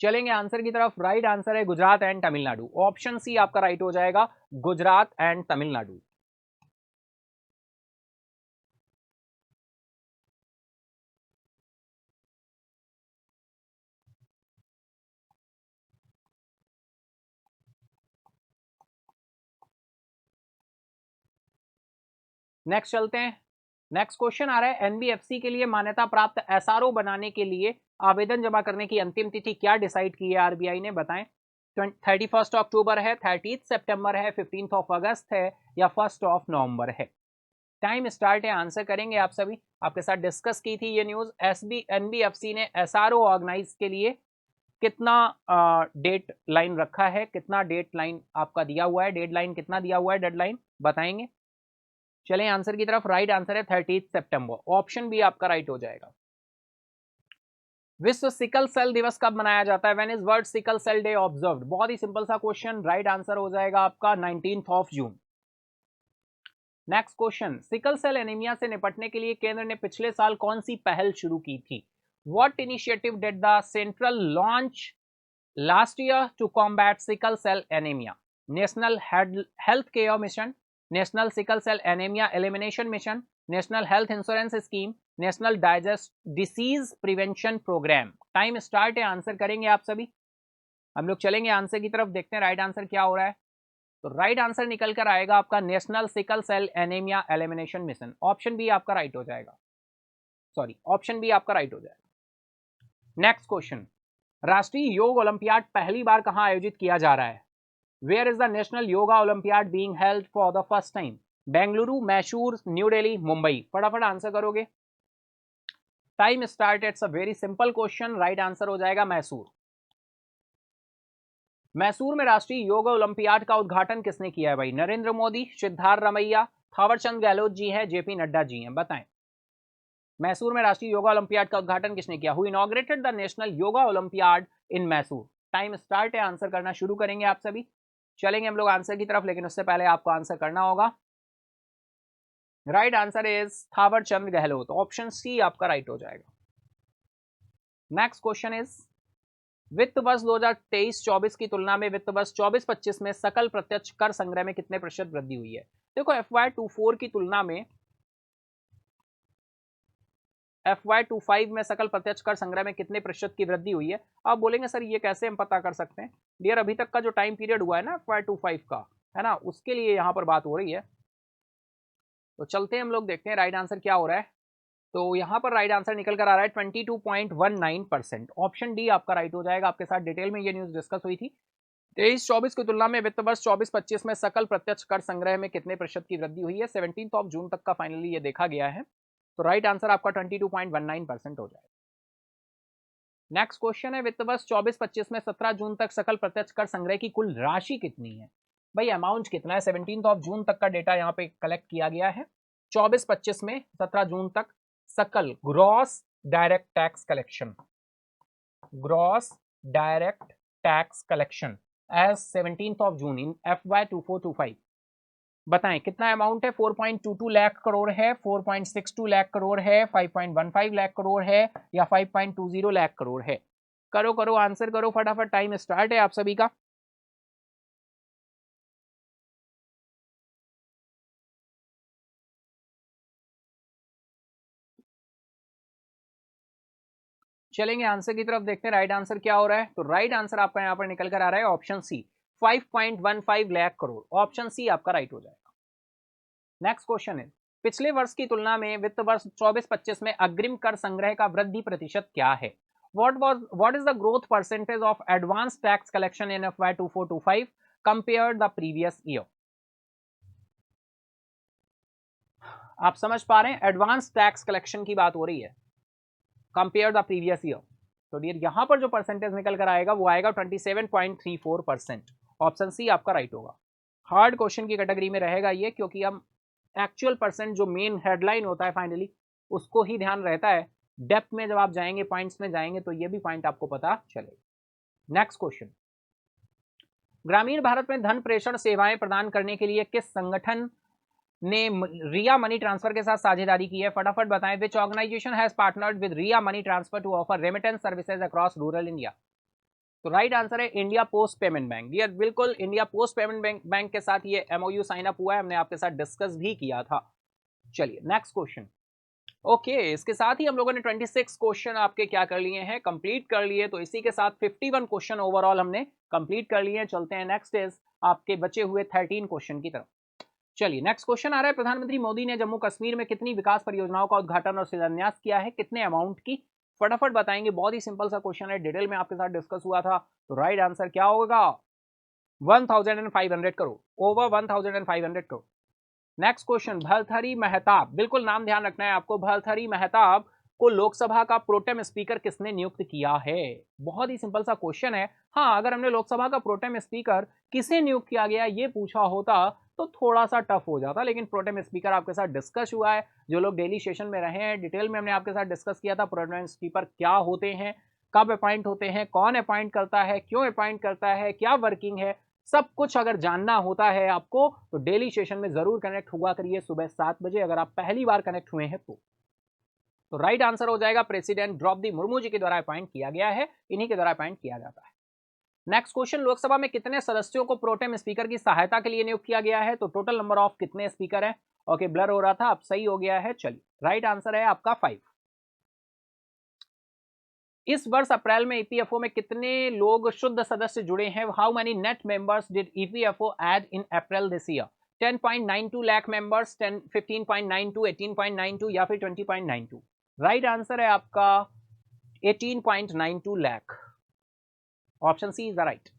चलेंगे आंसर की तरफ। राइट आंसर है Gujarat and Tamil Nadu. Option C आपका राइट हो जाएगा, गुजरात एंड तमिलनाडु। नेक्स्ट चलते हैं। नेक्स्ट क्वेश्चन आ रहा है, एनबीएफसी के लिए मान्यता प्राप्त एसआरओ बनाने के लिए आवेदन जमा करने की अंतिम तिथि क्या डिसाइड की है आरबीआई ने, बताएं। 31 अक्टूबर है, 30 सितंबर है, 15 अगस्त है, या 1 नवंबर है। टाइम स्टार्ट है, आंसर करेंगे आप सभी। आपके साथ डिस्कस की थी ये न्यूज। एनबीएफसी ने एसआरओ ऑर्गेनाइज के लिए कितना डेट लाइन रखा है, कितना डेट लाइन आपका दिया हुआ है, डेडलाइन कितना दिया हुआ है, डेडलाइन बताएंगे। चलें आंसर की तरफ। राइट आंसर है 30 सितंबर। ऑप्शन बी आपका राइट हो जाएगा। विश्व सिकल सेल दिवस कब मनाया जाता है? When is world sickle cell day observed? बहुत ही सिंपल सा क्वेश्चन। राइट आंसर हो जाएगा आपका 19 जून। Next question, sickle cell anaemia से निपटने के लिए केंद्र ने पिछले साल कौन सी पहल शुरू की थी? What initiative did the central launch last year to combat sickle cell anaemia? National health care mission, national sickle cell anaemia elimination mission, national health insurance scheme, national digest disease prevention programme. Time start है, answer करेंगे आप सभी। हम लोग चलेंगे answer की तरफ, देखते हैं राइट आंसर क्या हो रहा है। तो राइट आंसर निकल कर आएगा आपका national sickle cell anaemia elimination mission. Option B आपका राइट हो जाएगा, सॉरी ऑप्शन बी आपका राइट हो जाएगा। नेक्स्ट क्वेश्चन, राष्ट्रीय योग ओलंपियाड पहली बार कहां आयोजित किया जा रहा है? Where is the national yoga olympiad being held for the first time? Bengaluru, Mysore, new Delhi, Mumbai. फटाफट आंसर करोगे। Time start. It's a very simple question. Right answer हो जाएगा मैसूर। मैसूर में राष्ट्रीय योग ओलंपियाड का उद्घाटन किसने किया है भाई? नरेंद्र मोदी, सिद्धार्थ रमैया, थावरचंद गहलोत जी हैं, जेपी नड्डा जी हैं, बताएं। मैसूर में राष्ट्रीय योगा ओलंपियाड का उद्घाटन किसने किया? Who inaugurated the national yoga olympiad in Mysore? Time start है, आंसर करना शुरू करेंगे आप सभी। चलेंगे हम लोग आंसर की तरफ, लेकिन उससे पहले आपको आंसर करना होगा। Right answer is Thawarchand Gehlot. Option C आपका राइट हो जाएगा। नेक्स्ट क्वेश्चन इज, वित्त वर्ष 2023-24 की तुलना में वित्त वर्ष 24-25 में सकल प्रत्यक्ष कर संग्रह में कितने प्रतिशत वृद्धि हुई है? देखो FY24 की तुलना में FY25 में सकल प्रत्यक्ष कर संग्रह में कितने प्रतिशत की वृद्धि हुई है? आप बोलेंगे सर ये कैसे हम पता कर सकते हैं? डियर, अभी तक का जो टाइम पीरियड हुआ है ना FY25 का, है ना, उसके लिए यहां पर बात हो रही है। तो चलते हैं हम लोग, देखते हैं राइट आंसर क्या हो रहा है। तो यहां पर राइट आंसर निकल कर आ रहा है 22.19%। ऑप्शन डी आपका राइट हो जाएगा। आपके साथ डिटेल में ये न्यूज डिस्कस हुई थी। 23-24 की तुलना में वित्त वर्ष 24-25 में सकल प्रत्यक्ष कर संग्रह में कितने प्रतिशत की वृद्धि हुई है? 17 जून तक का फाइनली ये देखा गया है। तो राइट आंसर आपका 22.19% हो जाएगा। नेक्स्ट क्वेश्चन है, वित्त वर्ष 24-25 में 17 जून तक सकल प्रत्यक्ष कर संग्रह की कुल राशि कितनी है? भाई अमाउंट कितना है? 17 जून तक का डेटा यहाँ पे कलेक्ट किया गया है। 24-25 में 17 जून तक सकल gross direct tax collection, gross direct tax collection as 17 June in FY2425, बताएं कितना अमाउंट है? 4.22 लाख करोड़ है, 4.62 लाख करोड़ है, 5.15 लाख करोड़ है, या 5.20 लाख करोड़ है? करो करो आंसर करो फटाफट, टाइम स्टार्ट है आप सभी का। चलेंगे आंसर की तरफ, देखते हैं राइट आंसर क्या हो रहा है। तो राइट आंसर आपका यहां पर निकल कर आ रहा है option C, 5.15 lakh crore. Option C आपका राइट हो जाएगा। नेक्स्ट क्वेश्चन है, पिछले वर्ष की तुलना में वित्त वर्ष 24-25 में अग्रिम कर संग्रह का वृद्धि प्रतिशत क्या है? What is the growth percentage of advance tax collection in FY2425 compare the previous year? आप समझ पा रहे हैं, एडवांस टैक्स कलेक्शन की बात हो रही है, कंपेयर द प्रीवियस ईयर। तो डियर यहां पर जो परसेंटेज निकल कर आएगा वो आएगा 27.34%। ऑप्शन सी आपका राइट होगा। हार्ड क्वेश्चन की कैटेगरी में रहेगा ये, क्योंकि हम एक्चुअल परसेंट जो मेन हेडलाइन होता है फाइनली उसको ही ध्यान रहता है। डेप्थ में जब आप जाएंगे, पॉइंट्स में जाएंगे, तो ये भी पॉइंट आपको पता चलेगा। नेक्स्ट क्वेश्चन, ग्रामीण भारत में धन प्रेषण सेवाएं प्रदान करने के लिए किस संगठन ने रिया मनी ट्रांसफर के साथ साझेदारी की है? फटाफट बताएं। Which organisation has partnered with Ria money transfer to offer remittance services across rural India? तो राइट आंसर है India post payment bank. Dear बिल्कुल इंडिया पोस्ट पेमेंट बैंक के साथ ये एमओयू साइन अप हुआ है, हमने आपके साथ डिस्कस भी किया था। चलिए नेक्स्ट क्वेश्चन। ओके इसके साथ ही हम लोगों ने 26 क्वेश्चन आपके क्या कर लिए हैं, कंप्लीट कर लिए। तो इसी के साथ 51 क्वेश्चन ओवरऑल हमने कंप्लीट कर लिए हैं। चलते हैं नेक्स्ट इज आपके बचे हुए 13 क्वेश्चन की तरफ। चलिए नेक्स्ट क्वेश्चन आ रहा है, प्रधानमंत्री मोदी ने जम्मू कश्मीर में कितनी विकास परियोजनाओं का उद्घाटन और शिलान्यास किया है, कितने अमाउंट की, फटाफट बताएंगे। बहुत ही सिंपल सा क्वेश्चन है, डिटेल में आपके साथ डिस्कस हुआ था। तो राइट आंसर क्या होगा, 1500 crore, over 1500 crore. Next question, Bhartruhari Mahtab, बिल्कुल नाम ध्यान रखना है आपको, भर्तृहरि महताब को लोकसभा का प्रोटेम स्पीकर किसने नियुक्त किया है। बहुत ही सिंपल सा क्वेश्चन है। हाँ अगर हमने लोकसभा का प्रोटेम स्पीकर किसे नियुक्त किया गया ये पूछा होता तो थोड़ा सा टफ हो जाता, लेकिन प्रोटेम स्पीकर आपके साथ डिस्कस हुआ है। जो लोग डेली सेशन में रहे हैं डिटेल में हमने आपके साथ डिस्कस किया था प्रोटेम स्पीकर क्या होते हैं, कब अपॉइंट होते हैं, कौन अपॉइंट करता है, क्यों अपॉइंट करता है, क्या वर्किंग है, सब कुछ अगर जानना होता है आपको तो डेली सेशन में जरूर कनेक्ट हुआ करिए सुबह 7 बजे, अगर आप पहली बार कनेक्ट हुए हैं तो राइट आंसर हो जाएगा प्रेसिडेंट द्रौपदी मुर्मू जी के द्वारा अपॉइंट किया गया है, इन्हीं के द्वारा अपॉइंट किया जाता है। नेक्स्ट क्वेश्चन, लोकसभा में कितने सदस्यों को प्रोटेम स्पीकर की सहायता के लिए नियुक्त किया गया है, तो टोटल नंबर ऑफ कितने स्पीकर है। ओके ब्लर हो रहा था, अब सही हो गया है। चलिए राइट आंसर है आपका 5। इस वर्ष अप्रैल में ईपीएफओ में कितने लोग शुद्ध सदस्य जुड़े हैं, how many net members did EPFO add in April this year. 10.92 lakh members, 15.92, 18.92 या फिर 20.92। राइट आंसर है आपका 18.92 lakh, option C is the right.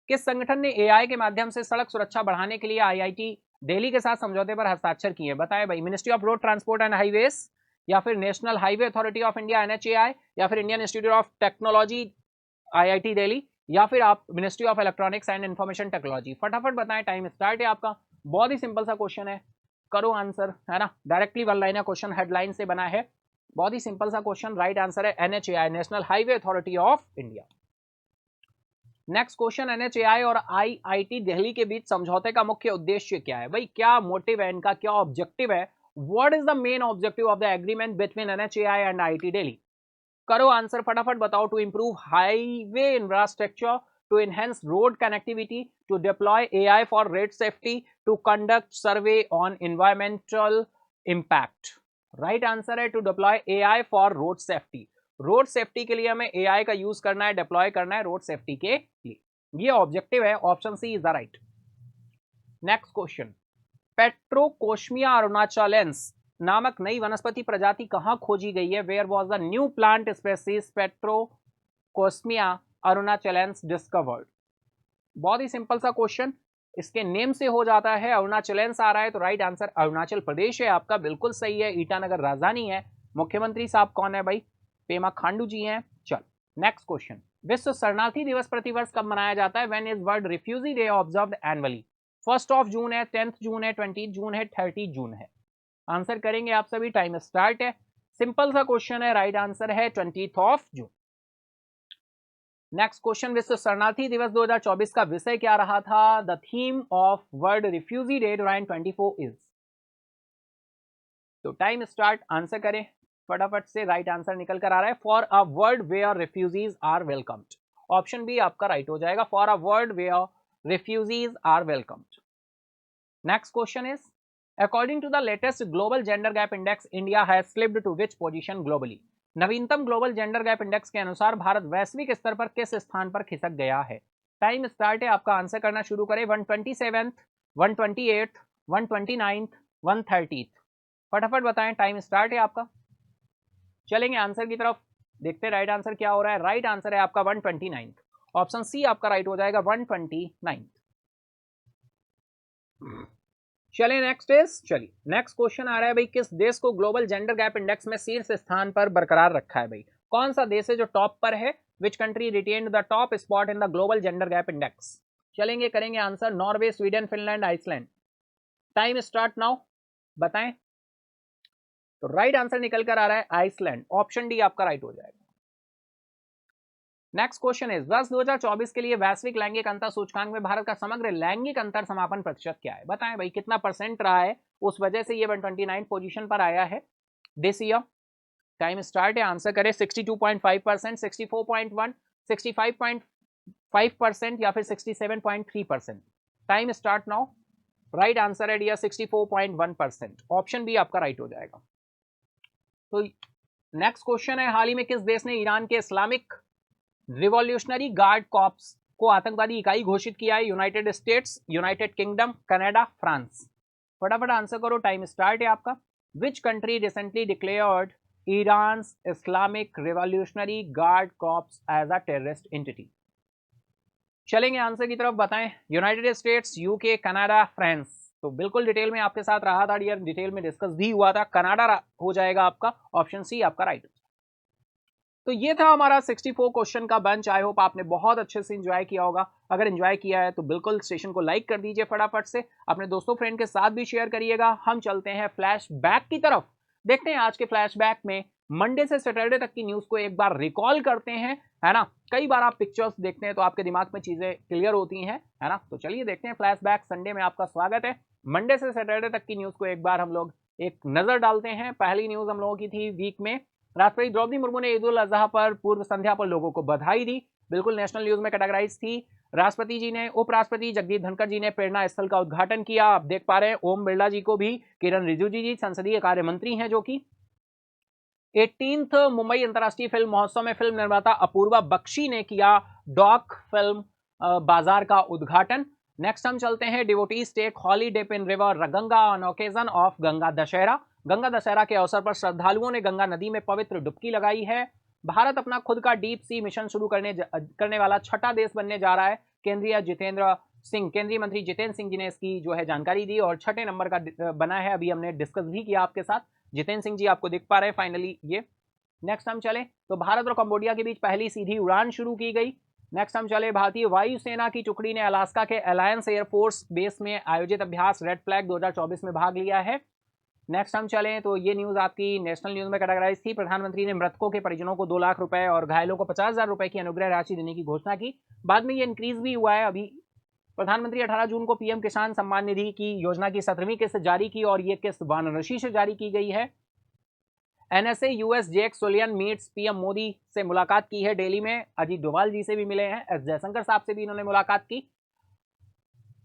किस संगठन ने एआई के माध्यम से सड़क सुरक्षा बढ़ाने के लिए आईआईटी दिल्ली के साथ समझौते पर हस्ताक्षर किए, बताए भाई। Ministry of road transport and highways, या फिर national highway authority of India NHAI, या फिर Indian institute of technology IIT Delhi, या फिर आप ministry of electronics and information technology. फटाफट बताएं, टाइम स्टार्ट है आपका। बहुत ही सिंपल सा क्वेश्चन है, करो आंसर, है ना, directly one liner question headline से बना है, बहुत ही सिंपल सा क्वेश्चन। राइट आंसर है NHAI, national highway authority of India. Next question, NHAI और आईआईटी दिल्ली के बीच समझौते का मुख्य उद्देश्य क्या है भाई, क्या मोटिव है इनका, क्या ऑब्जेक्टिव है, what is the main objective of the agreement between NHAI and IIT Delhi. करो आंसर फटाफट बताओ। To improve highway infrastructure, to enhance road connectivity, to deploy AI for road safety, to conduct survey on environmental impact. Right answer है to deploy AI for road safety. Road safety के लिए हमें AI का use करना है, deploy करना है road safety के लिए, ये ऑब्जेक्टिव है, option C is the right. Next question, Petrocosmea arunachalense नामक नई वनस्पति प्रजाति कहां खोजी गई है, where was the new plant species Petrocosmea arunachalense discovered. बहुत ही सिंपल सा क्वेश्चन, इसके नेम से हो जाता है, अरुणाचलेंस आ रहा है तो राइट आंसर अरुणाचल प्रदेश है आपका, बिल्कुल सही है, ईटानगर राजधानी है। मुख्यमंत्री साहब कौन है भाई, पेमा खांडू जी हैं। चल नेक्स्ट क्वेश्चन, विश्व शरणार्थी दिवस प्रतिवर्ष कब मनाया जाता है, when is world refugee day observed annually. 1 जून है, 10 जून है, 20 जून है, 30 जून है। आंसर करेंगे आप सभी, टाइम स्टार्ट है। सिंपल सा क्वेश्चन है, राइट आंसर है 20 जून। नेक्स्ट क्वेश्चन, विश्व शरणार्थी दिवस 2024 का विषय क्या रहा था, the theme of world refugee day 2024 is. तो टाइम स्टार्ट, आंसर करें फटाफट से, राइट आंसर निकल कर आ रहा है, for a world where refugees are welcomed. Option B आपका राइट हो जाएगा, for a world where refugees are welcomed. Next question is, according to the latest global gender gap index, India has slipped to which position globally. नवीनतम global gender gap index के अनुसार भारत वैश्विक स्तर पर किस स्थान पर खिसक गया है। टाइम स्टार्ट है आपका, आंसर करना शुरू करें। 127, 128, 129, 130, फटाफट बताएं, टाइम स्टार्ट है आपका। चलेंगे आंसर की तरफ, देखते राइट आंसर क्या हो रहा है। राइट आंसर है आपका 129, ऑप्शन सी आपका राइट हो जाएगा 129। चलिए नेक्स्ट क्वेश्चन आ रहा है भाई, किस देश को ग्लोबल जेंडर गैप इंडेक्स में शीर्ष स्थान पर बरकरार रखा है भाई, कौन सा देश है जो टॉप पर है, which country retained the top spot in the global gender gap index. चलेंगे करेंगे answer, Norway, Sweden, Finland, Iceland. Time start now, बताएं। तो राइट आंसर निकल कर आ रहा है आइसलैंड, ऑप्शन डी आपका राइट हो जाएगा। नेक्स्ट क्वेश्चन इज, वर्ष 2024 के लिए वैश्विक लैंगिक अंतर सूचकांक में भारत का समग्र लैंगिक अंतर समापन प्रतिशत क्या है, बताएं भाई, कितना परसेंट रहा है, उस वजह से ये 129 पोजीशन पर आया है दिस ईयर। टाइम स्टार्ट है, आंसर करें। 62.5%, 64.1, 65.5, 65% या फिर 67.3%। Time start now. Right answer है डियर 64.1%। ऑप्शन बी आपका राइट हो जाएगा। तो नेक्स्ट क्वेश्चन है, हाल ही में किस देश ने ईरान के इस्लामिक रिवॉल्यूशनरी गार्ड कॉर्प्स को आतंकवादी इकाई घोषित किया है? United States, United Kingdom, Canada, France. फटाफट आंसर करो, टाइम स्टार्ट है आपका। Which country recently declared Iran Islamic Revolutionary Guard Corps as a terrorist entity? चलेंगे आंसर की तरफ, बताएं। United States, UK, Canada, France. तो बिल्कुल डिटेल में आपके साथ रहा था डियर, डिटेल में डिस्कस भी हुआ था। कनाडा हो जाएगा आपका, ऑप्शन सी आपका राइट। तो ये था हमारा 64 क्वेश्चन का बंच। आई होप आपने बहुत अच्छे से एंजॉय किया होगा। अगर एंजॉय किया है तो बिल्कुल सेशन को लाइक कर दीजिए फटाफट से, अपने दोस्तों फ्रेंड के साथ भी शेयर करिएगा। हम चलते हैं फ्लैश बैक की तरफ। देखते हैं आज के फ्लैश बैक में मंडे से सैटरडे तक की न्यूज को एक बार रिकॉल करते हैं, है ना। कई बार आप पिक्चर्स देखते हैं तो आपके दिमाग में चीजें क्लियर होती हैं, है ना। तो चलिए देखते हैं फ्लैश बैक। संडे में आपका स्वागत है। मंडे से सैटरडे तक की न्यूज को एक बार हम लोग एक नजर डालते हैं। पहली न्यूज हम लोगों की थी वीक में, राष्ट्रपति द्रौपदी मुर्मू ने ईद उल अजहा पर पूर्व संध्या पर लोगों को बधाई दी। बिल्कुल नेशनल न्यूज में कैटेगराइज थी। राष्ट्रपति जी ने, उपराष्ट्रपति जगदीप धनखड़ जी ने प्रेरणा स्थल का उद्घाटन किया। आप देख पा रहे हैं ओम बिरला जी को भी, किरण रिजिजू जी संसदीय कार्य मंत्री हैं, जो कि 18th मुंबई अंतर्राष्ट्रीय फिल्म महोत्सव में फिल्म निर्माता अपूर्वा बख्शी ने किया डॉक फिल्म बाजार का उद्घाटन। नेक्स्ट हम चलते हैं, devotees take holy dip in river Ganga on occasion of Ganga Dussehra. Ganga Dussehra के अवसर पर श्रद्धालुओं ने गंगा नदी में पवित्र डुबकी लगाई है। भारत अपना खुद का डीप सी मिशन शुरू करने वाला छठा देश बनने जा रहा है। केंद्रीय मंत्री जितेंद्र सिंह जी ने इसकी जो है जानकारी दी और छठे नंबर का बना है। अभी हमने डिस्कस भी किया आपके साथ। जितेंद्र सिंह जी आपको दिख पा रहे हैं फाइनली ये। नेक्स्ट हम चले तो भारत और कंबोडिया के बीच पहली सीधी उड़ान शुरू की गई। नेक्स्ट हम चले, भारतीय वायुसेना की टुकड़ी ने अलास्का के अलायंस एयरफोर्स बेस में आयोजित अभ्यास रेड फ्लैग 2024 में भाग लिया है। नेक्स्ट हम चलें तो ये न्यूज आपकी नेशनल न्यूज में कैटेगराइज थी। प्रधानमंत्री ने मृतकों के परिजनों को 2 लाख रुपए और घायलों को 50,000 रुपए की अनुग्रह राशि देने की घोषणा की। बाद में ये इंक्रीज भी हुआ है। अभी प्रधानमंत्री 18 जून को पीएम किसान सम्मान निधि की योजना की 17वीं किस्त जारी की और ये किस्त वाराणसी से जारी की गई है। एनएसए यूएस जेक सुलियन मीट्स पीएम मोदी से मुलाकात की है दिल्ली में। अजीत डोभाल जी से भी मिले हैं, एस जयशंकर साहब से भी इन्होंने मुलाकात की।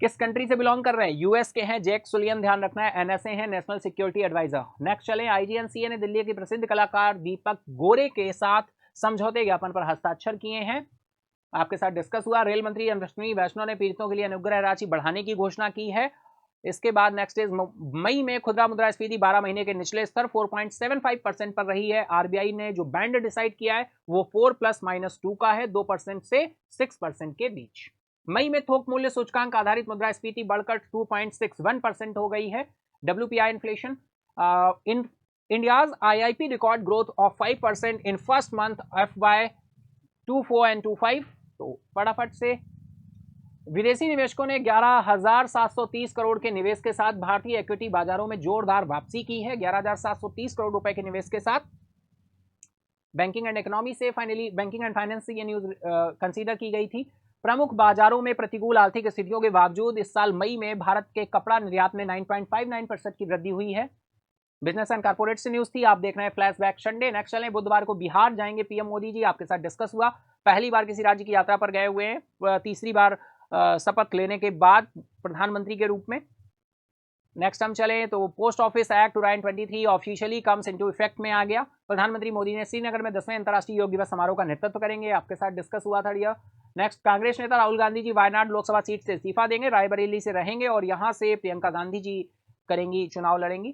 किस कंट्री से बिलोंग कर रहे हैं? यूएस के हैं जेक सुलियन, ध्यान रखना है। एनएसए है नेशनल सिक्योरिटी एडवाइजर। नेक्स्ट चलें, आईजीएनसीए ने दिल्ली के प्रसिद्ध कलाकार दीपक गोरे के साथ समझौते ज्ञापन पर हस्ताक्षर किए हैं, आपके साथ डिस्कस हुआ। रेल मंत्री अश्विनी वैष्णव ने पीड़ितों के लिए अनुग्रह राशि बढ़ाने की घोषणा की है। इसके बाद नेक्स्ट इज मई में खुदरा मुद्रास्फीति 12 महीने के निचले स्तर 4.75% पर रही है। आरबीआई ने जो बैंड डिसाइड किया है वो 4+-2 का है, 2% से 6% के बीच। मई में थोक मूल्य सूचकांक आधारित मुद्रास्फीति बढ़कर 2.61% हो गई है। WPI inflation in India's IIP record growth of 5% in first month FY 24 and 25। तो फटाफट से विदेशी निवेशकों ने 11,730 करोड़ के निवेश के साथ भारतीय इक्विटी बाजारों में जोरदार वापसी की है। 11,730 करोड़ रुपए के निवेश के साथ बैंकिंग एंड इकोनॉमी से फाइनली बैंकिंग एंड फाइनेंस से ये न्यूज कंसीडर की गई थी। प्रमुख बाजारों में प्रतिकूल आर्थिक स्थितियों के बावजूद इस साल मई में भारत के कपड़ा निर्यात में 9.59% की वृद्धि हुई है। बिजनेस एंड कॉर्पोरेट से न्यूज थी, आप देख रहे हैं फ्लैशबैक संडे। नेक्स्ट चलें, बुधवार को बिहार जाएंगे पीएम मोदी जी, आपके साथ डिस्कस हुआ। पहली बार किसी राज्य की यात्रा पर गए हुए हैं, तीसरी बार शपथ लेने के बाद प्रधानमंत्री के रूप में। नेक्स्ट हम चले तो post office act 2023 officially comes into effect में आ गया। प्रधानमंत्री मोदी ने श्रीनगर में 10वें अंतर्राष्ट्रीय योग दिवस समारोह का नेतृत्व करेंगे, आपके साथ डिस्कस हुआ था डियर। नेक्स्ट, कांग्रेस नेता राहुल गांधी जी वायनाड लोकसभा सीट से इस्तीफा देंगे, रायबरेली से रहेंगे और यहां से प्रियंका गांधी जी करेंगी, चुनाव लड़ेंगी।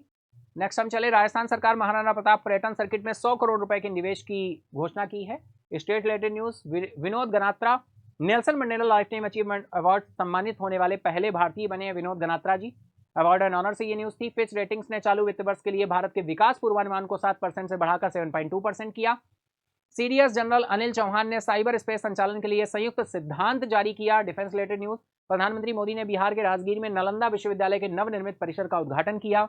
नेक्स्ट हम चले, राजस्थान सरकार महाराणा प्रताप पर्यटन सर्किट में 100 करोड़ रुपए के निवेश की घोषणा की है। State related news, Vinod Ganatra Nelson Mandela lifetime achievement award सम्मानित होने वाले पहले भारतीय बने विनोद गनात्रा जी, अवार्ड एंड ऑनर से ये न्यूज थी। फिच रेटिंग्स ने चालू वित्त वर्ष के लिए भारत के विकास पूर्वानुमान को 7% से बढ़ाकर 7.2% किया। सीडीएस जनरल अनिल चौहान ने साइबर स्पेस संचालन के लिए संयुक्त सिद्धांत जारी किया। डिफेंस रिलेटेड न्यूज, प्रधानमंत्री मोदी ने बिहार के राजगीर में नालंदा विश्वविद्यालय के नवनिर्मित परिसर का उद्घाटन किया।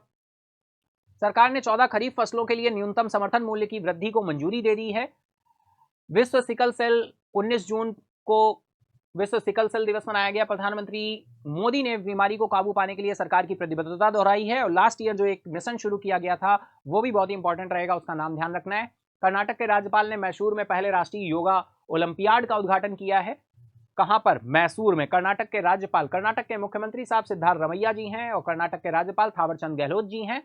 सरकार ने 14 खरीफ फसलों के लिए न्यूनतम समर्थन मूल्य की वृद्धि को मंजूरी दे दी है। विश्व सिकल सेल 19 जून को विश्व सिकल सेल दिवस मनाया गया। प्रधानमंत्री मोदी ने बीमारी को काबू पाने के लिए सरकार की प्रतिबद्धता दोहराई है और लास्ट ईयर जो एक मिशन शुरू किया गया था वो भी बहुत ही इंपॉर्टेंट रहेगा, उसका नाम ध्यान रखना है। कर्नाटक के राज्यपाल ने मैसूर में पहले राष्ट्रीय योगा ओलंपियाड का उद्घाटन किया है। कहां पर? मैसूर में। कर्नाटक के राज्यपाल, कर्नाटक के मुख्यमंत्री साहब सिद्धारमैया जी हैं और कर्नाटक के राज्यपाल थावरचंद गहलोत जी हैं।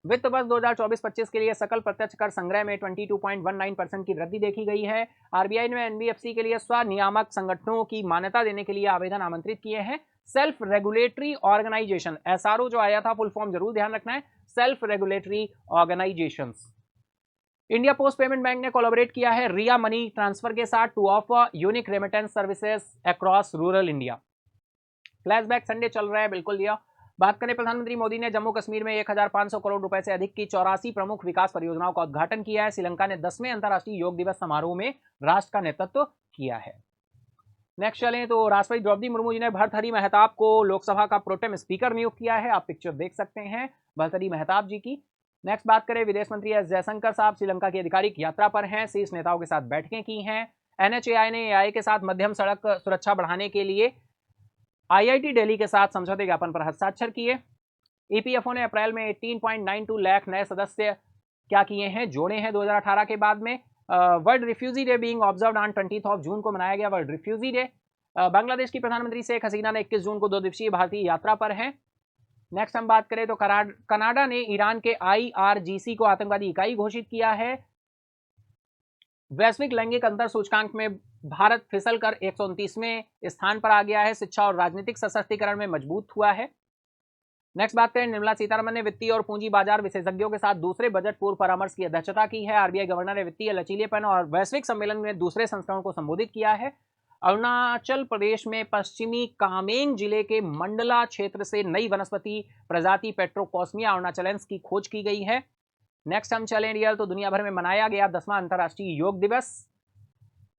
वित्त वर्ष 2024-25 के लिए सकल प्रत्यक्ष कर संग्रह में 22.19% की वृद्धि देखी गई है। आरबीआई ने एनबीएफसी के लिए स्वनियामक संगठनों की मान्यता देने के लिए आवेदन आमंत्रित किए हैं। सेल्फ रेगुलेटरी ऑर्गेनाइजेशन, एसआरओ जो आया था, फुल फॉर्म जरूर ध्यान रखना है, self regulatory organisations. India post payment Bank ने कोलैबोरेट किया है रिया मनी ट्रांसफर के साथ to offer unique remittance services across rural India. Flashback Sunday चल रहा है, बिल्कुल दिया। बात करें, प्रधानमंत्री मोदी ने जम्मू कश्मीर में 1500 करोड़ रुपए से अधिक की 84 प्रमुख विकास परियोजनाओं का उद्घाटन किया है। श्रीलंका ने 10वें अंतर्राष्ट्रीय योग दिवस समारोह में राष्ट्र का नेतृत्व किया है। नेक्स्ट चलें तो राष्ट्रपति द्रौपदी मुर्मू जी ने भर्तृहरि महताब को लोकसभा का प्रोटेम स्पीकर नियुक्त किया है। आप पिक्चर देख सकते हैं भर्तृहरि महताब जी की। नेक्स्ट बात करें, विदेश मंत्री एस जयशंकर साहब श्रीलंका की आधिकारिक यात्रा पर हैं, शीर्ष नेताओं के साथ बैठकें की हैं। एनएचएआई ने एआई के साथ मध्यम सड़क सुरक्षा बढ़ाने के लिए आईआईटी दिल्ली के साथ समझौते ज्ञापन पर हस्ताक्षर किए। ईपीएफओ ने अप्रैल में 18.92 लाख नए सदस्य क्या किए हैं, जोड़े हैं 2018 के बाद में। World refugee day being observed on 20 जून को मनाया गया वर्ल्ड रिफ्यूजी डे। बांग्लादेश की प्रधानमंत्री शेख हसीना ने 21 जून को 2 दिवसीय भारतीय यात्रा पर हैं। नेक्स्ट हम बात करें तो कनाडा ने ईरान के आईआरजीसी को आतंकवादी इकाई घोषित किया है। वैश्विक लैंगिक अंतर सूचकांक में भारत फिसलकर 129वें स्थान पर आ गया है। शिक्षा और राजनीतिक सशक्तिकरण में मजबूत हुआ है। नेक्स्ट बात करें, निर्मला सीतारमण ने वित्तीय और पूंजी बाजार विशेषज्ञों के साथ दूसरे बजट पूर्व परामर्श की अध्यक्षता की है। आरबीआई गवर्नर ने वित्तीय लचीलेपन और वैश्विक सम्मेलन में दूसरे संस्करण को संबोधित किया है। अरुणाचल प्रदेश में पश्चिमी कामेंग जिले के मंडला क्षेत्र से नई वनस्पति प्रजाति पेट्रोकॉस्मिया अरुणाचलेंस की खोज की गई है। नेक्स्ट हम चलें रियल तो दुनिया भर में मनाया गया 10वां अंतर्राष्ट्रीय योग दिवस।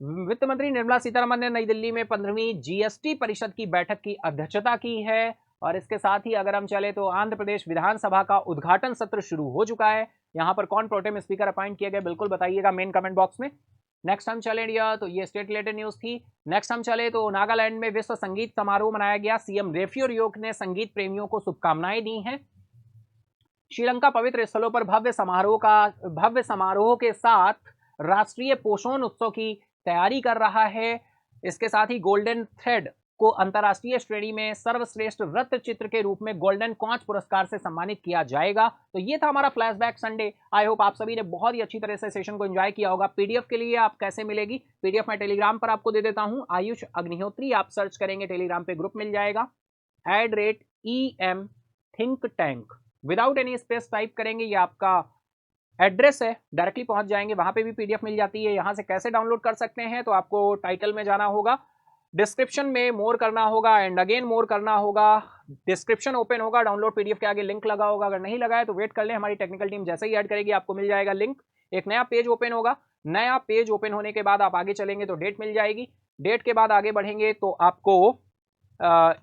वित्त मंत्री निर्मला सीतारमण ने नई दिल्ली में 15वीं जीएसटी परिषद की बैठक की अध्यक्षता की है। और इसके साथ ही अगर हम चले तो आंध्र प्रदेश विधानसभा का उद्घाटन सत्र शुरू हो चुका है। यहाँ पर कौन प्रोटेम स्पीकर अपॉइंट किए गए, बिल्कुल बताइएगा मेन कमेंट बॉक्स में। नेक्स्ट हम चले रिया तो ये स्टेट रिलेटेड न्यूज थी। नेक्स्ट हम चले तो नागालैंड में विश्व संगीत समारोह मनाया गया। सीएम रेफ्यू रियोक ने संगीत प्रेमियों को शुभकामनाएं दी हैं। श्रीलंका पवित्र स्थलों पर भव्य समारोह के साथ राष्ट्रीय पोषण उत्सव की तैयारी कर रहा है। इसके साथ ही गोल्डन थ्रेड को अंतर्राष्ट्रीय श्रेणी में सर्वश्रेष्ठ वृत्त चित्र के रूप में गोल्डन कॉन्च पुरस्कार से सम्मानित किया जाएगा। तो ये था हमारा फ्लैशबैक संडे। आई होप आप सभी ने बहुत ही अच्छी तरह से सेशन को एंजॉय किया होगा। पीडीएफ के लिए आप कैसे मिलेगी, पीडीएफ मैं टेलीग्राम पर आपको दे देता हूं। आयुष अग्निहोत्री आप सर्च करेंगे, टेलीग्राम पे ग्रुप मिल जाएगा। @EM think tank without any space type करेंगे, ये आपका एड्रेस है, डायरेक्टली पहुंच जाएंगे। वहां पे भी पीडीएफ मिल जाती है। यहां से कैसे डाउनलोड कर सकते हैं, तो आपको टाइटल में जाना होगा, डिस्क्रिप्शन में मोर करना होगा एंड अगेन मोर करना होगा। डिस्क्रिप्शन ओपन होगा, डाउनलोड पीडीएफ के आगे लिंक लगा होगा। अगर नहीं लगा है तो वेट कर लें, हमारी टेक्निकल टीम जैसे ही ऐड करेगी आपको मिल जाएगा लिंक। एक नया पेज ओपन होगा, नया पेज ओपन होने के बाद आप आगे चलेंगे तो डेट मिल जाएगी। डेट के बाद आगे बढ़ेंगे तो आपको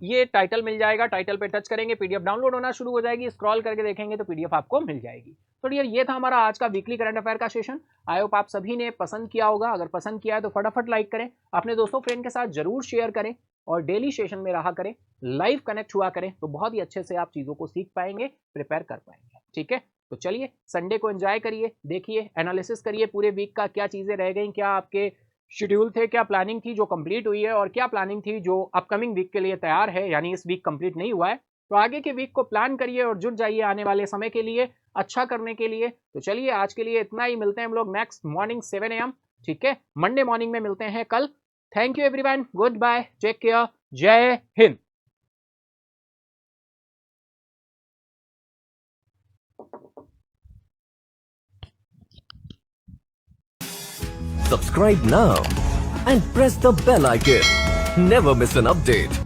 ये टाइटल मिल जाएगा। टाइटल पे टच करेंगे, पीडीएफ डाउनलोड होना शुरू हो जाएगी। स्क्रॉल करके देखेंगे तो पीडीएफ आपको मिल जाएगी। तो डियर ये था हमारा आज का वीकली करंट अफेयर का सेशन। आई होप आप सभी ने पसंद किया होगा। अगर पसंद किया है तो फटाफट लाइक करें, अपने दोस्तों फ्रेंड के साथ जरूर शेयर करें और डेली सेशन में रहा करें, लाइव कनेक्ट हुआ करें, तो बहुत ही अच्छे से आप चीज़ों को सीख पाएंगे, प्रिपेयर कर पाएंगे। ठीक है, तो चलिए संडे को एंजॉय करिए, देखिए, एनालिसिस करिए पूरे वीक का, क्या चीज़ें रह गई, क्या आपके शेड्यूल थे, क्या प्लानिंग थी जो कंप्लीट हुई है और क्या प्लानिंग थी जो अपकमिंग वीक के लिए तैयार है, यानी इस वीक कंप्लीट नहीं हुआ है। तो आगे के वीक को प्लान करिए और जुट जाइए आने वाले समय के लिए अच्छा करने के लिए। तो चलिए आज के लिए इतना ही, मिलते हैं हम लोग नेक्स्ट मॉर्निंग 7 AM। ठीक है, मंडे मॉर्निंग में मिलते हैं कल। Thank you everyone, good bye, take care, जय हिंद। Subscribe now and press the bell icon. Never miss an update.